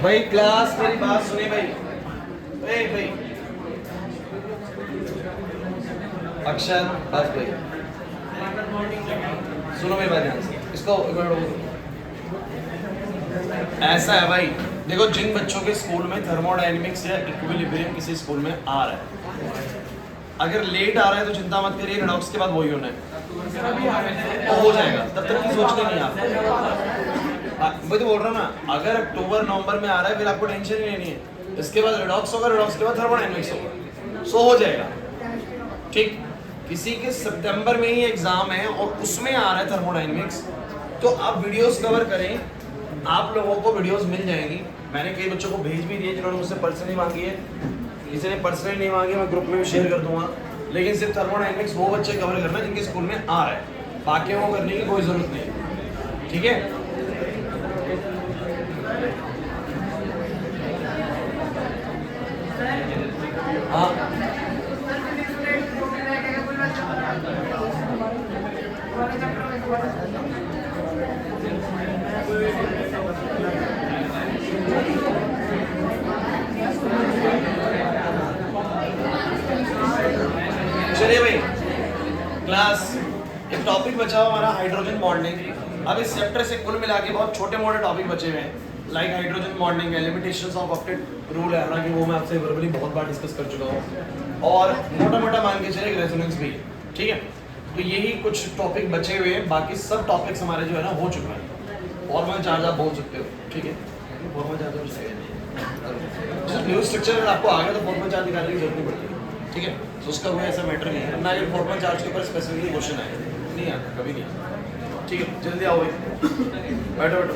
भाई क्लास मेरी बात सुने भाई। भाई अक्षर बस भाई सुनो मेरी बात ध्यान से, इसको ऐसा है भाई, देखो जिन बच्चों के स्कूल में थर्मोडायनेमिक्स या इक्विलिब्रियम किसी स्कूल में आ रहा है, अगर लेट आ रहा है तो चिंता मत करिए, रेडॉक्स के बाद वही होना है तो हो जाएगा, तब तक की सोचनी नहीं आप। मैं तो बोल रहा हूँ ना, अगर अक्टूबर नवंबर में आ रहा है फिर आपको टेंशन ही नहीं है, इसके बाद रेडॉक्स होगा, रेडॉक्स के बाद थर्मोडायनेमिक्स होगा, सो हो जाएगा ठीक। किसी के सितंबर में ही एग्जाम है और उसमें आ रहा है थर्मोडायनेमिक्स, तो आप वीडियोस कवर करें, आप लोगों को वीडियोस मिल जाएंगी। मैंने कई बच्चों को भेज भी दिए जिन्होंने मुझसे पर्सनली मांगी है, किसी ने पर्सनली नहीं मांगी, मैं ग्रुप में भी शेयर कर दूंगा। लेकिन सिर्फ थर्मोडायनेमिक्स वो बच्चे कवर करना जिनके स्कूल में आ रहा है, बाकियों को करने की कोई जरूरत नहीं, ठीक है। हाँ चलिए भाई, क्लास एक टॉपिक बचा हुआ हमारा हाइड्रोजन बॉन्डिंग। अब इस चैप्टर से कुल मिला के बहुत छोटे मोटे टॉपिक बचे हुए हैं, लाइक हाइड्रोजन बॉन्डिंग है, लिमिटेशंस ऑफ ऑक्टेट रूल है, हालांकि वो मैं आपसे वर्बली बहुत बार डिस्कस कर चुका हूँ, और मोटा मोटा मान के चले रेजोनेंस भी, ठीक है। तो यही कुछ टॉपिक बचे हुए हैं, बाकी सब टॉपिक्स हमारे जो है ना हो चुके हैं। फॉर्मल चार्ज आप बोल सकते हो, ठीक है, फॉर्मल चार्ज न्यू स्ट्रक्चर आपको आ गया तो फॉर्मल चार्ज निकालने की जरूरत नहीं पड़ती, ठीक है। तो उसका कोई ऐसा मैटर नहीं है ना, ये फॉर्मल चार्ज के ऊपर स्पेसिफिकली क्वेश्चन आए नहीं आता, कभी नहीं आता, ठीक है। जल्दी आओ भाई, बैठो बैठो।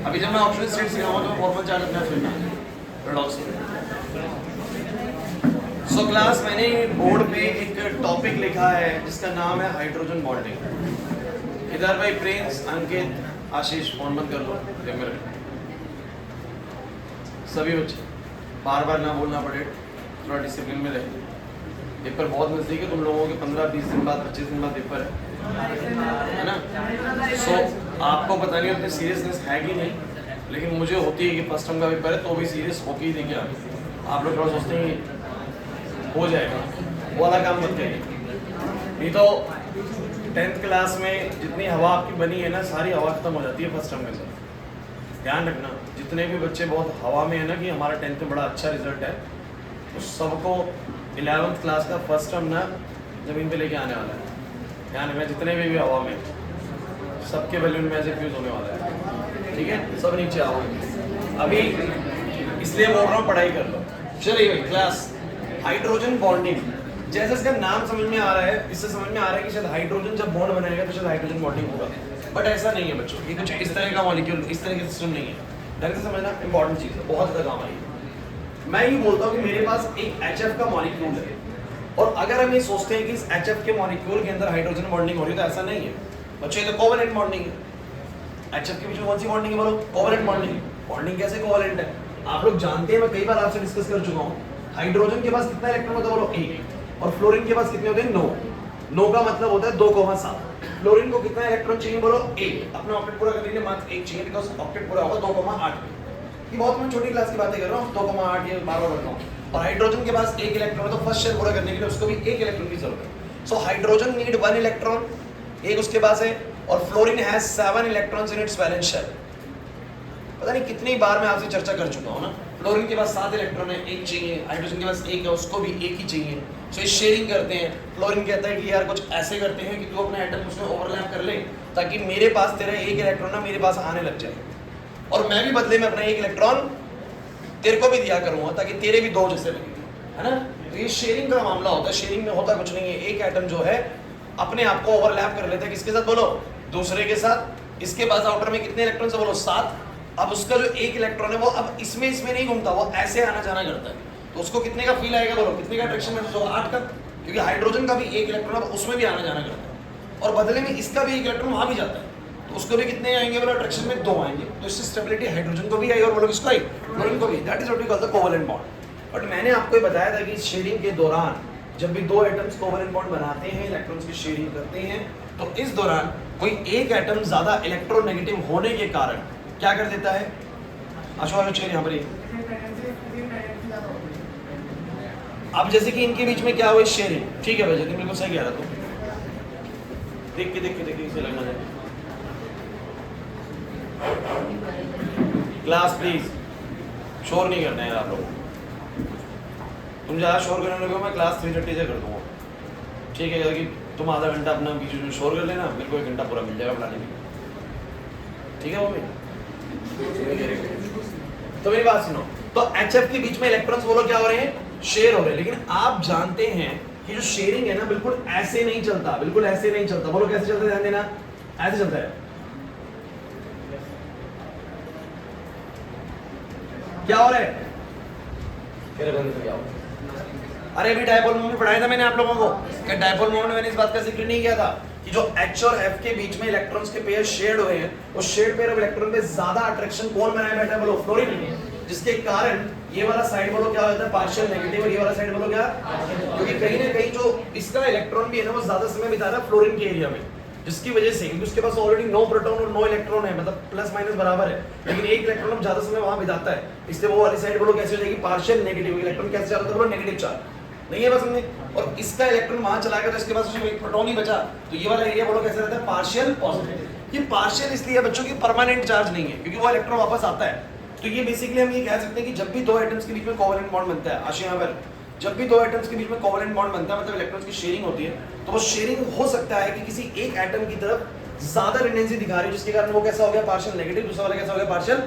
अभी जब मैं ऑप्शनल स्टेट सिखाऊंगा तो फॉर्मल चार्ज अपने आप सुनना रेडॉक्स। सो क्लास मैंने बोर्ड पे एक टॉपिक लिखा है जिसका नाम है हाइड्रोजन बॉन्डिंग। इधर भाई प्रिंस, अंकित, आशीष फोन बंद कर लो, सभी बच्चे बार बार ना बोलना पड़े, थोड़ा डिसिप्लिन में रहे। पेपर बहुत नज़दीक है, तुम लोगों के 15-20 दिन बाद 25 दिन बाद पेपर है ना। सो आपको पता नहीं उतनी सीरियसनेस है कि नहीं, लेकिन मुझे होती है कि फर्स्ट टर्म का पेपर है तो भी सीरियस होके ही देखिए। आप लोग थोड़ा सोचते हैं हो जाएगा, वो वाला काम मत करिए, नहीं तो 10th क्लास में जितनी हवा आपकी बनी है ना, सारी हवा खत्म हो जाती है फर्स्ट टर्म में। ध्यान रखना, जितने भी बच्चे बहुत हवा में है ना कि हमारा 10th में बड़ा अच्छा रिजल्ट है, तो सबको 11th क्लास का फर्स्ट टर्म ना ज़मीन पे लेके आने वाला है। ध्यान रखना, जितने भी हवा में, सबके बैलून में ऐसे फ्यूज होने वाला है, ठीक है। सब नीचे आओ, अभी इसलिए बोल रहा हूँ पढ़ाई कर लो। चलिए भाई क्लास, हाइड्रोजन बॉन्डिंग, जैसे इसका नाम समझ में आ रहा है, इससे समझ में आ रहा है कि शायद हाइड्रोजन जब बॉन्ड बनाएगा तो शायद हाइड्रोजन बॉन्डिंग होगा, बट ऐसा नहीं है बच्चों। ये कुछ इस तरह का मॉलिक्यूल, इस तरह का सिस्टम नहीं है। ढंग से समझना इंपॉर्टेंट चीज़ है, बहुत ज़्यादा काम आएगी। मैं ये बोलता हूँ कि मेरे पास एक HF का मॉलिक्यूल है, और अगर हम ये सोचते हैं कि इस HF के मॉलिक्यूल के अंदर हाइड्रोजन बॉन्डिंग हो रही है, तो ऐसा नहीं है बच्चों, ये तो कोवेलेंट बॉन्डिंग है। HF के बीच में कौन सी बॉन्डिंग है बोलो? Covalent bonding. बॉन्डिंग कैसे कोवेलेंट है? आप लोग जानते हैं, मैं कई बार आपसे डिस्कस कर चुका हूँ। हाइड्रोजन के पास कितना इलेक्ट्रॉन होता है बोलो? 1। और फ्लोरीन के पास कितने होते हैं? 9। 9 का मतलब होता है 2,7। फ्लोरीन को कितना इलेक्ट्रॉन चाहिए बोलो? 1। अपना ऑक्टेट पूरा करने के लिए मात्र 1 चाहिए, बिकॉज़ ऑक्टेट पूरा होगा 2,8 में। ये बहुत मैं छोटी क्लास की बातें कर रहा हूँ, 2,8 या 12 रखता हूँ। और हाइड्रोजन के पास 1 इलेक्ट्रॉन है, तो फर्स्ट शेल पूरा करने के लिए उसको भी 1 इलेक्ट्रॉन की जरूरत है। सो हाइड्रोजन नीड 1 इलेक्ट्रॉन, एक उसके पास है, और fluorine has 7 electrons in its valence shell. पता नहीं कितनी बार मैं आपसे चर्चा कर चुका हूँ ना। फ्लोरीन के पास 7 इलेक्ट्रॉन है, 1 चाहिए। हाइड्रोजन के पास 1 है, उसको भी 1 ही चाहिए। सो ये शेयरिंग करते हैं। फ्लोरीन कहता है कि यार कुछ ऐसे करते हैं कि तू अपना एटम उसमें ओवरलैप कर ले, ताकि मेरे पास तेरा 1 इलेक्ट्रॉन ना मेरे पास आने लग जाए, और मैं भी बदले में अपना 1 इलेक्ट्रॉन तेरे को भी दिया करूंगा, ताकि तेरे भी 2 जैसे लगे, है ना। तो ये शेयरिंग का मामला होता है। शेयरिंग में होता कुछ नहीं है, एक एटम जो है अपने आप को ओवरलैप कर लेता है, किसके साथ बोलो? दूसरे के साथ। इसके पास आउटर में कितने इलेक्ट्रॉन से बोलो? 7। अब उसका जो 1 इलेक्ट्रॉन है वो अब इसमें नहीं घूमता, वो ऐसे आना जाना करता है, तो उसको कितने का फील आएगा बोलो? कितने का अट्रैक्शन महसूस होगा? 8 का, क्योंकि हाइड्रोजन का भी 1 इलेक्ट्रॉन है, उसमें भी आना जाना करता है, और बदले में इसका भी 1 इलेक्ट्रॉन वहां भी जाता है, तो उसको भी कितने आएंगे बोलो? अट्रैक्शन में 2 आएंगे। तो इससे स्टेबिलिटी हाइड्रोजन को भी आई, और बोलो किसको आई? फ्लोरीन को भी। That is what we call the covalent bond. But मैंने आपको ये बताया था कि इस शेयरिंग के दौरान जब भी 2 एटम्स कोवेलेंट बॉन्ड बनाते हैं, इलेक्ट्रॉन्स की शेयरिंग करते हैं, तो इस दौरान कोई एक एटम ज्यादा इलेक्ट्रोनेगेटिव होने के कारण क्या कर देता है, अशोक चेयर यहाँ पर ही। अब जैसे कि इनके बीच में क्या हुआ, शेयरिंग, ठीक है भाई जतिन बिल्कुल सही कह रहा तू, देख के इसे लगना चाहिए। क्लास प्लीज शोर नहीं करना है आप लोगों, तुम ज़्यादा शोर करने लगे मैं क्लास 3:30 से कर दूँगा, ठीक है, कि तुम आधा घंटा अपना बीच में शोर कर लेना, मेरे को 1 घंटा पूरा मिल जाएगा पढ़ाने में, ठीक है मम्मी। तो मेरी बात सुनो, तो HF के बीच में इलेक्ट्रॉन्स बोलो क्या हो रहे हैं, शेयर हो रहे हैं, लेकिन आप जानते हैं कि जो शेयरिंग है ना बिल्कुल ऐसे नहीं चलता, बिल्कुल ऐसे नहीं चलता, बोलो कैसे चलता है, ध्यान देना, ऐसे चलता है। क्या हो रहा है, क्या हो, अरे अभी डायपोल मोमेंट पढ़ाया था मैंने आप लोगों को, क्या डायपोल मोमेंट में मैंने इस बात का जिक्र नहीं किया था कि जो H और F के बीच में इलेक्ट्रॉन्स के पेयर शेयर्ड हुए हैं, उस शेयर्ड पेयर ऑफ इलेक्ट्रॉन पे ज्यादा अट्रैक्शन कौन बनाए बैठा है, बोलो फ्लोरीन, जिसके कारण ये वाला साइड बोलो क्या होता है, पार्शियल नेगेटिव, और ये वाला साइड बोलो क्या, क्योंकि कहीं ना कहीं जो इसका इलेक्ट्रॉन भी है ना वो ज्यादा समय बिता रहा है फ्लोरीन के एरिया में, जिसकी वजह से क्योंकि उसके पास ऑलरेडी 9 प्रोटॉन और 9 इलेक्ट्रॉन है, मतलब प्लस माइनस बराबर है, लेकिन एक इलेक्ट्रॉन ज्यादा समय वहां बिताता है, इसलिए वो वाली साइड बोलो कैसे हो जाएगी, पार्शियल नेगेटिव, इलेक्ट्रॉन कैसे चलता है, बोलो नेगेटिव चार्ज नहीं है बस हमने, और इसका इलेक्ट्रॉन वहां चला गया तो इसके पास सिर्फ एक प्रोटॉन ही बचा, तो ये वाला एरिया बोलो कैसे रहता है, पार्शियल पॉजिटिव। ये पार्शियल इसलिए बच्चों की परमानेंट चार्ज नहीं है क्योंकि वो इलेक्ट्रॉन वापस आता है, तो ये बेसिकली हम ये कह सकते हैं कि जब भी दो एटम्स के बीच में कोवेलेंट बॉन्ड बनता है, आशय यहाँ पर जब भी दो एटम्स के बीच में कोवेलेंट बॉन्ड बनता है मतलब इलेक्ट्रॉन्स की शेयरिंग होती है, तो वो शेयरिंग हो सकता है कि किसी एक एटम की तरफ ज्यादा रिडेंसी दिखा रही है जिसके कारण वो कैसा हो गया, पार्शियल नेगेटिव, दूसरा वाला कैसा हो गया, पार्शियल।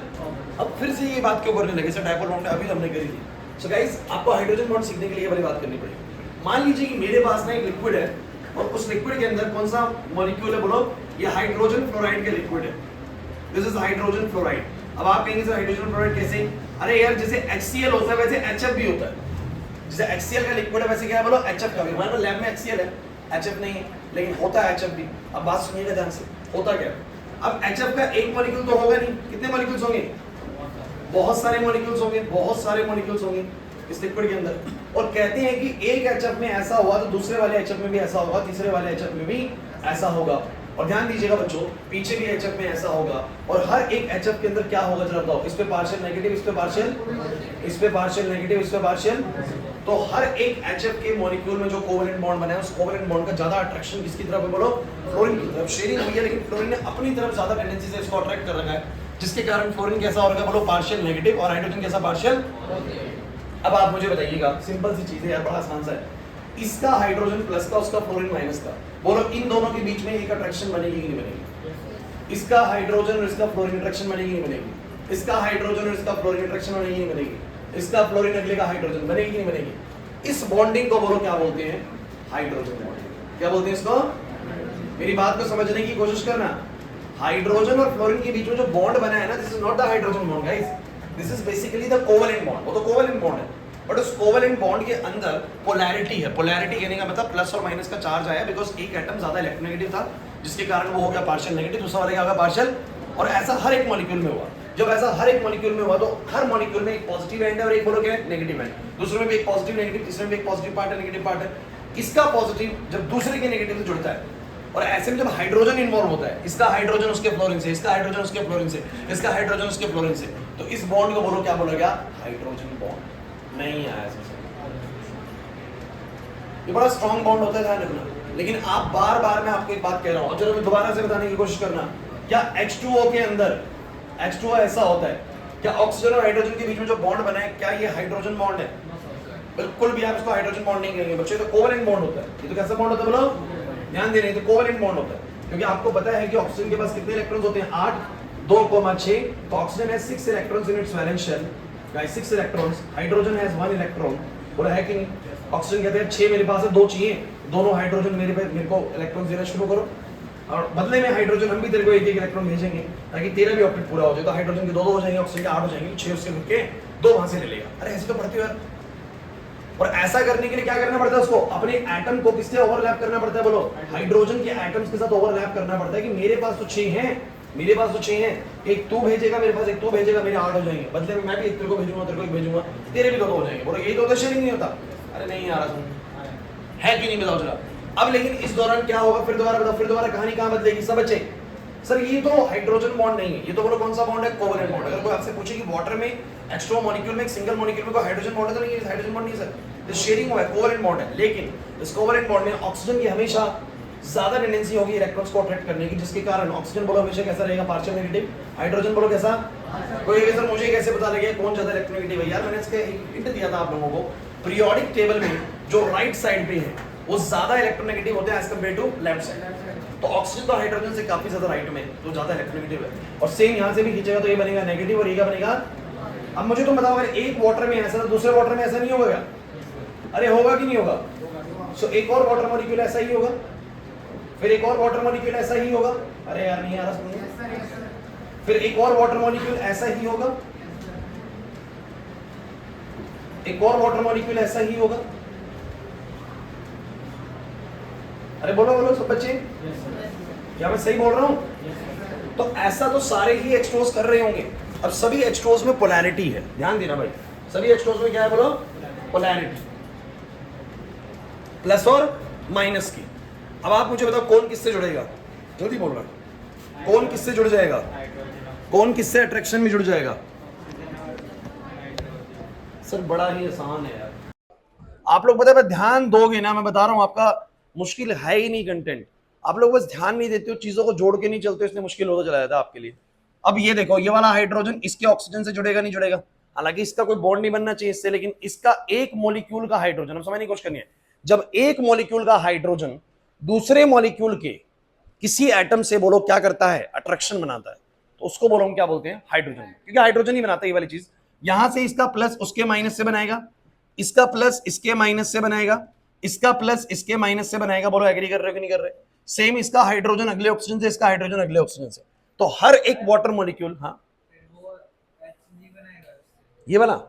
अब फिर से ये बात क्यों करने लगे, सर डायपोल बॉन्ड अभी हमने करी थी। सो गाइस आपको हाइड्रोजन बॉन्ड सीखने के लिए ये वाली बात करनी पड़ेगी। मान लीजिए कि मेरे पास ना एक लिक्विड है और उस लिक्विड के अंदर कौन सा मॉलिक्यूल है, बोलो ये हाइड्रोजन फ्लोराइड का लिक्विड है, दिस इज हाइड्रोजन फ्लोराइड। अब आप कहेंगे सर हाइड्रोजन फ्लोराइड कैसे, अरे यार जैसे HCl होता है वैसे HF भी होता है, जैसे HCl का लिक्विड है वैसे क्या है, बोलो HF का भी, हमारे पास लैब में HCl है, HF नहीं है, लेकिन होता है HF भी। अब बात सुनिएगा ध्यान से, होता क्या है, अब HF का एक मॉलिक्यूल तो होगा नहीं, कितने मॉलिक्यूल्स होंगे, बहुत सारे मॉलिक्यूल्स होंगे, बहुत सारे मॉलिक्यूल्स होंगे इस लिक्विड के अंदर, और कहते हैं कि एक HF में ऐसा हुआ तो दूसरे वाले HF में भी ऐसा होगा, तीसरे वाले HF में भी ऐसा होगा, और ध्यान दीजिएगा बच्चों पीछे भी HF में ऐसा होगा, और हर एक HF के अंदर क्या होगा जरा बताओ, इस पे पार्शियल नेगेटिव, इस पे पार्शियल, इस पे पार्शियल नेगेटिव, इस पे पार्शियल, तो हर एक HF के मॉलिक्यूल में जो कोवेलेंट बॉन्ड बना है उस कोवेलेंट बॉन्ड का ज्यादा अट्रैक्शन किसकी तरफ है, बोलो फ्लोरीन की तरफ। शेयरिंग हुई है लेकिन फ्लोरीन ने अपनी तरफ ज्यादा टेंडेंसी से इसको अट्रैक्ट कर रखा है, जिसके कारण फ्लोरीन कैसा हो रहा है, बोलो पार्शियल नेगेटिव, और हाइड्रोजन कैसा, पार्शियल। अब आप मुझे बताइएगा, सिंपल सी चीज है यार, बड़ा आसान सा है, इसका हाइड्रोजन प्लस का, उसका फ्लोरीन माइनस का, बोलो इन दोनों के बीच में एक अट्रैक्शन बनेगी कि नहीं बनेगी, इसका हाइड्रोजन और इसका फ्लोरीन अट्रैक्शन बनेगी नहीं बनेगी, इसका हाइड्रोजन और इसका फ्लोरीन अट्रैक्शन बनेगी नहीं बनेगी, इसका फ्लोरीन अगले का हाइड्रोजन बनेगी नहीं बनेगी। इस बॉन्डिंग को बोलो क्या बोलते हैं, हाइड्रोजन बॉन्डिंग। क्या बोलते हैं इसको, मेरी बात को समझने की कोशिश करना, हाइड्रोजन और फ्लोरीन के बीच में जो बॉन्ड बना है ना, this is not the hydrogen bond guys, this is basically the covalent bond, वो तो कोवेलेंट बॉन्ड है, बट उस कोवेलेंट बॉन्ड के अंदर पोलैरिटी है, पोलैरिटी कहने का मतलब प्लस और माइनस का चार्ज आया, बिकॉज एक एटम ज्यादा इलेक्ट्रोनेगेटिव था जिसके कारण वो हो गया पार्शियल नेगेटिव, दूसरा वाला क्या होगा, पार्शियल। और ऐसा हर एक मॉलिक्यूल में हुआ, जब ऐसा हर एक मॉलिक्यूल में हुआ तो हर मॉलिक्यूल में एक पॉजिटिव एंड है और एक बोलो क्या है, नेगेटिव एंड, दूसरे में भी एक पॉजिटिव नेगेटिव, तीसरे में भी एक पॉजिटिव पार्ट है, नेगेटिव पार्ट है। इसका पॉजिटिव जब दूसरे के नेगेटिव से जुड़ता है, और ऐसे में जब हाइड्रोजन इन्वॉल्व होता है, इसका हाइड्रोजन उसके फ्लोरीन से, इसका हाइड्रोजन उसके फ्लोरीन से, इसका हाइड्रोजन उसके फ्लोरीन से, तो इस बॉन्ड को बोलो क्या बोला गया, हाइड्रोजन बॉन्ड। नहीं आया समझ, ये बड़ा स्ट्रॉन्ग बॉन्ड होता है ध्यान रखना, लेकिन आप बार बार मैं आपको एक बात कह रहा हूं, चलो मैं दोबारा से बताने की कोशिश करना, क्या H2O के अंदर H2O ऐसा होता है, क्या ऑक्सीजन और हाइड्रोजन के बीच में जो बॉन्ड बना है क्या ये हाइड्रोजन बॉन्ड है, बिल्कुल भी आप इसको हाइड्रोजन बॉन्ड नहीं कहेंगे बच्चे, तो कोवेलेंट बॉन्ड होता है। ये तो कैसा बॉन्ड होता है बोलो, ध्यान दे रहे हैं, तो कोवेलेंट बॉन्ड होता है, क्योंकि आपको पता है कि ऑक्सीजन के पास कितने इलेक्ट्रॉन्स होते हैं, 8, 2,6, तो oxygen has 6 electrons in its valence shell, guys 6 electrons, hydrogen has 1 electron, बोला है कि नहीं, ऑक्सीजन कहते हैं 6 मेरे पास है, 2 चाहिए, दोनों हाइड्रोजन मेरे को इलेक्ट्रॉन देना शुरू करो, और बदले में हाइड्रोजन हम भी तेरे को एक एक इलेक्ट्रॉन भेजेंगे ताकि तेरा भी ऑक्टेट पूरा हो जाए, तो हाइड्रोजन के 2 हो जाएंगे, ऑक्सीजन के 8 हो जाएंगे, 6 उसके खुद के 2 वहां से ले लेगा। अरे ऐसे तो पढ़ते हो यार, और ऐसा करने के लिए क्या करना पड़ता है, उसको अपने एटम को किससे ओवरलैप करना पड़ता है, बोलो हाइड्रोजन के एटम्स के साथ ओवरलैप करना पड़ता है, कि मेरे पास तो 6 हैं, मेरे पास तो 6 हैं, एक तू भेजेगा मेरे पास, एक तू भेजेगा, मेरे 8 हो जाएंगे, बदले में मैं भी एक तेरे को भेजूंगा, तेरे को एक भेजूंगा, तेरे भी 2 हो जाएंगे। बोलो यही तो शेयरिंग नहीं होता, अरे नहीं यार है कि नहीं बताओ जरा, अब लेकिन इस दौरान क्या होगा, फिर दोबारा बताओ, फिर दोबारा कहानी कहां बदलेगी सब बच्चे? सर ये तो हाइड्रोजन बॉन्ड नहीं है, ये तो बोलो कौन सा बॉन्ड है, कोवेलेंट बॉन्ड। अगर कोई आपसे पूछे कि वाटर में H2O मॉलिक्यूल में एक सिंगल मॉलिक्यूल में कोई हाइड्रोजन बॉन्ड है तो नहीं है, हाइड्रोजन बॉन्ड नहीं सर, ये शेयरिंग हुआ है, कोवेलेंट बॉन्ड है। लेकिन इस कोवेलेंट बॉन्ड में ऑक्सीजन की हमेशा ज्यादा टेंडेंसी होगी इलेक्ट्रॉन्स को अट्रैक्ट करने की, जिसके कारण ऑक्सीजन बोलो हमेशा कैसा रहेगा, पार्शियल नेगेटिव, हाइड्रोजन बोलो कैसा। कोई सर मुझे कैसे पता लगे कौन ज्यादा इलेक्ट्रोनेगेटिव है? यार मैंने इसका हिंट दिया था आप लोगों को, पीरियोडिक टेबल में जो राइट साइड पे है वो ज्यादा इलेक्ट्रोनेगेटिव होते हैं as compare to left side. तो ऑक्सीजन तो हाइड्रोजन से काफी ज्यादा राइट में तो ज्यादा इलेक्ट्रोनेगेटिव है। और सेम यहां से भी खींचेगा तो ये बनेगा नेगेटिव और ये क्या बनेगा। अब मुझे तुम बताओ, अगर एक वाटर में ऐसा तो दूसरे वाटर में ऐसा नहीं होगा क्या? अरे होगा कि नहीं होगा? सो एक और वाटर मॉलिक्यूल ऐसा ही होगा, फिर एक और वाटर मॉलिक्यूल ऐसा ही होगा। अरे यार नहीं आ रहा सुनिए, फिर एक और वाटर मॉलिक्यूल ऐसा ही होगा, एक और वाटर मॉलिक्यूल ऐसा ही होगा। अरे बोलो बोलो सब बच्चे, क्या मैं सही बोल रहा हूं? तो ऐसा तो सारे ही H2Os कर रहे होंगे। अब सभी H2Os में पोलैरिटी है, ध्यान देना भाई, सभी H2Os में क्या है बोलो, पोलैरिटी, प्लस और माइनस की। अब आप मुझे बताओ कौन किससे जुड़ेगा, जल्दी बोल रहा, कौन किससे जुड़ जाएगा, कौन किससे अट्रैक्शन में जुड़ जाएगा? सर बड़ा ही आसान है यार, आप लोग पता है ध्यान दोगे ना, मैं बता रहा हूं आपका मुश्किल है ही नहीं कंटेंट, आप लोग बस ध्यान नहीं देते हो, चीजों को जोड़ के नहीं चलते, इसलिए मुश्किल होता चला जाता है आपके लिए। अब ये देखो, ये वाला हाइड्रोजन इसके ऑक्सीजन से जुड़ेगा नहीं जुड़ेगा? हालांकि इसका कोई बॉन्ड नहीं बनना चाहिए इससे, लेकिन इसका एक मॉलिक्यूल का हाइड्रोजन, अब समझने की कोशिश करनी है, जब एक मॉलिक्यूल का हाइड्रोजन दूसरे मॉलिक्यूल के किसी एटम से बोलो क्या करता है, अट्रैक्शन बनाता है, तो उसको बोलो हम क्या बोलते हैं, हाइड्रोजन। क्योंकि हाइड्रोजन ही बनाता है ये वाली चीज। यहां से इसका प्लस उसके माइनस से बनाएगा, इसका प्लस इसके माइनस से बनाएगा, इसका प्लस इसके माइनस से बनाएगा। बोलो एग्री कर रहे हो कि नहीं कर रहे? सेम इसका हाइड्रोजन अगले ऑक्सीजन से, इसका हाइड्रोजन अगले ऑक्सीजन से। तो हर एक वाटर मॉलिक्यूल, हाँ ये वाला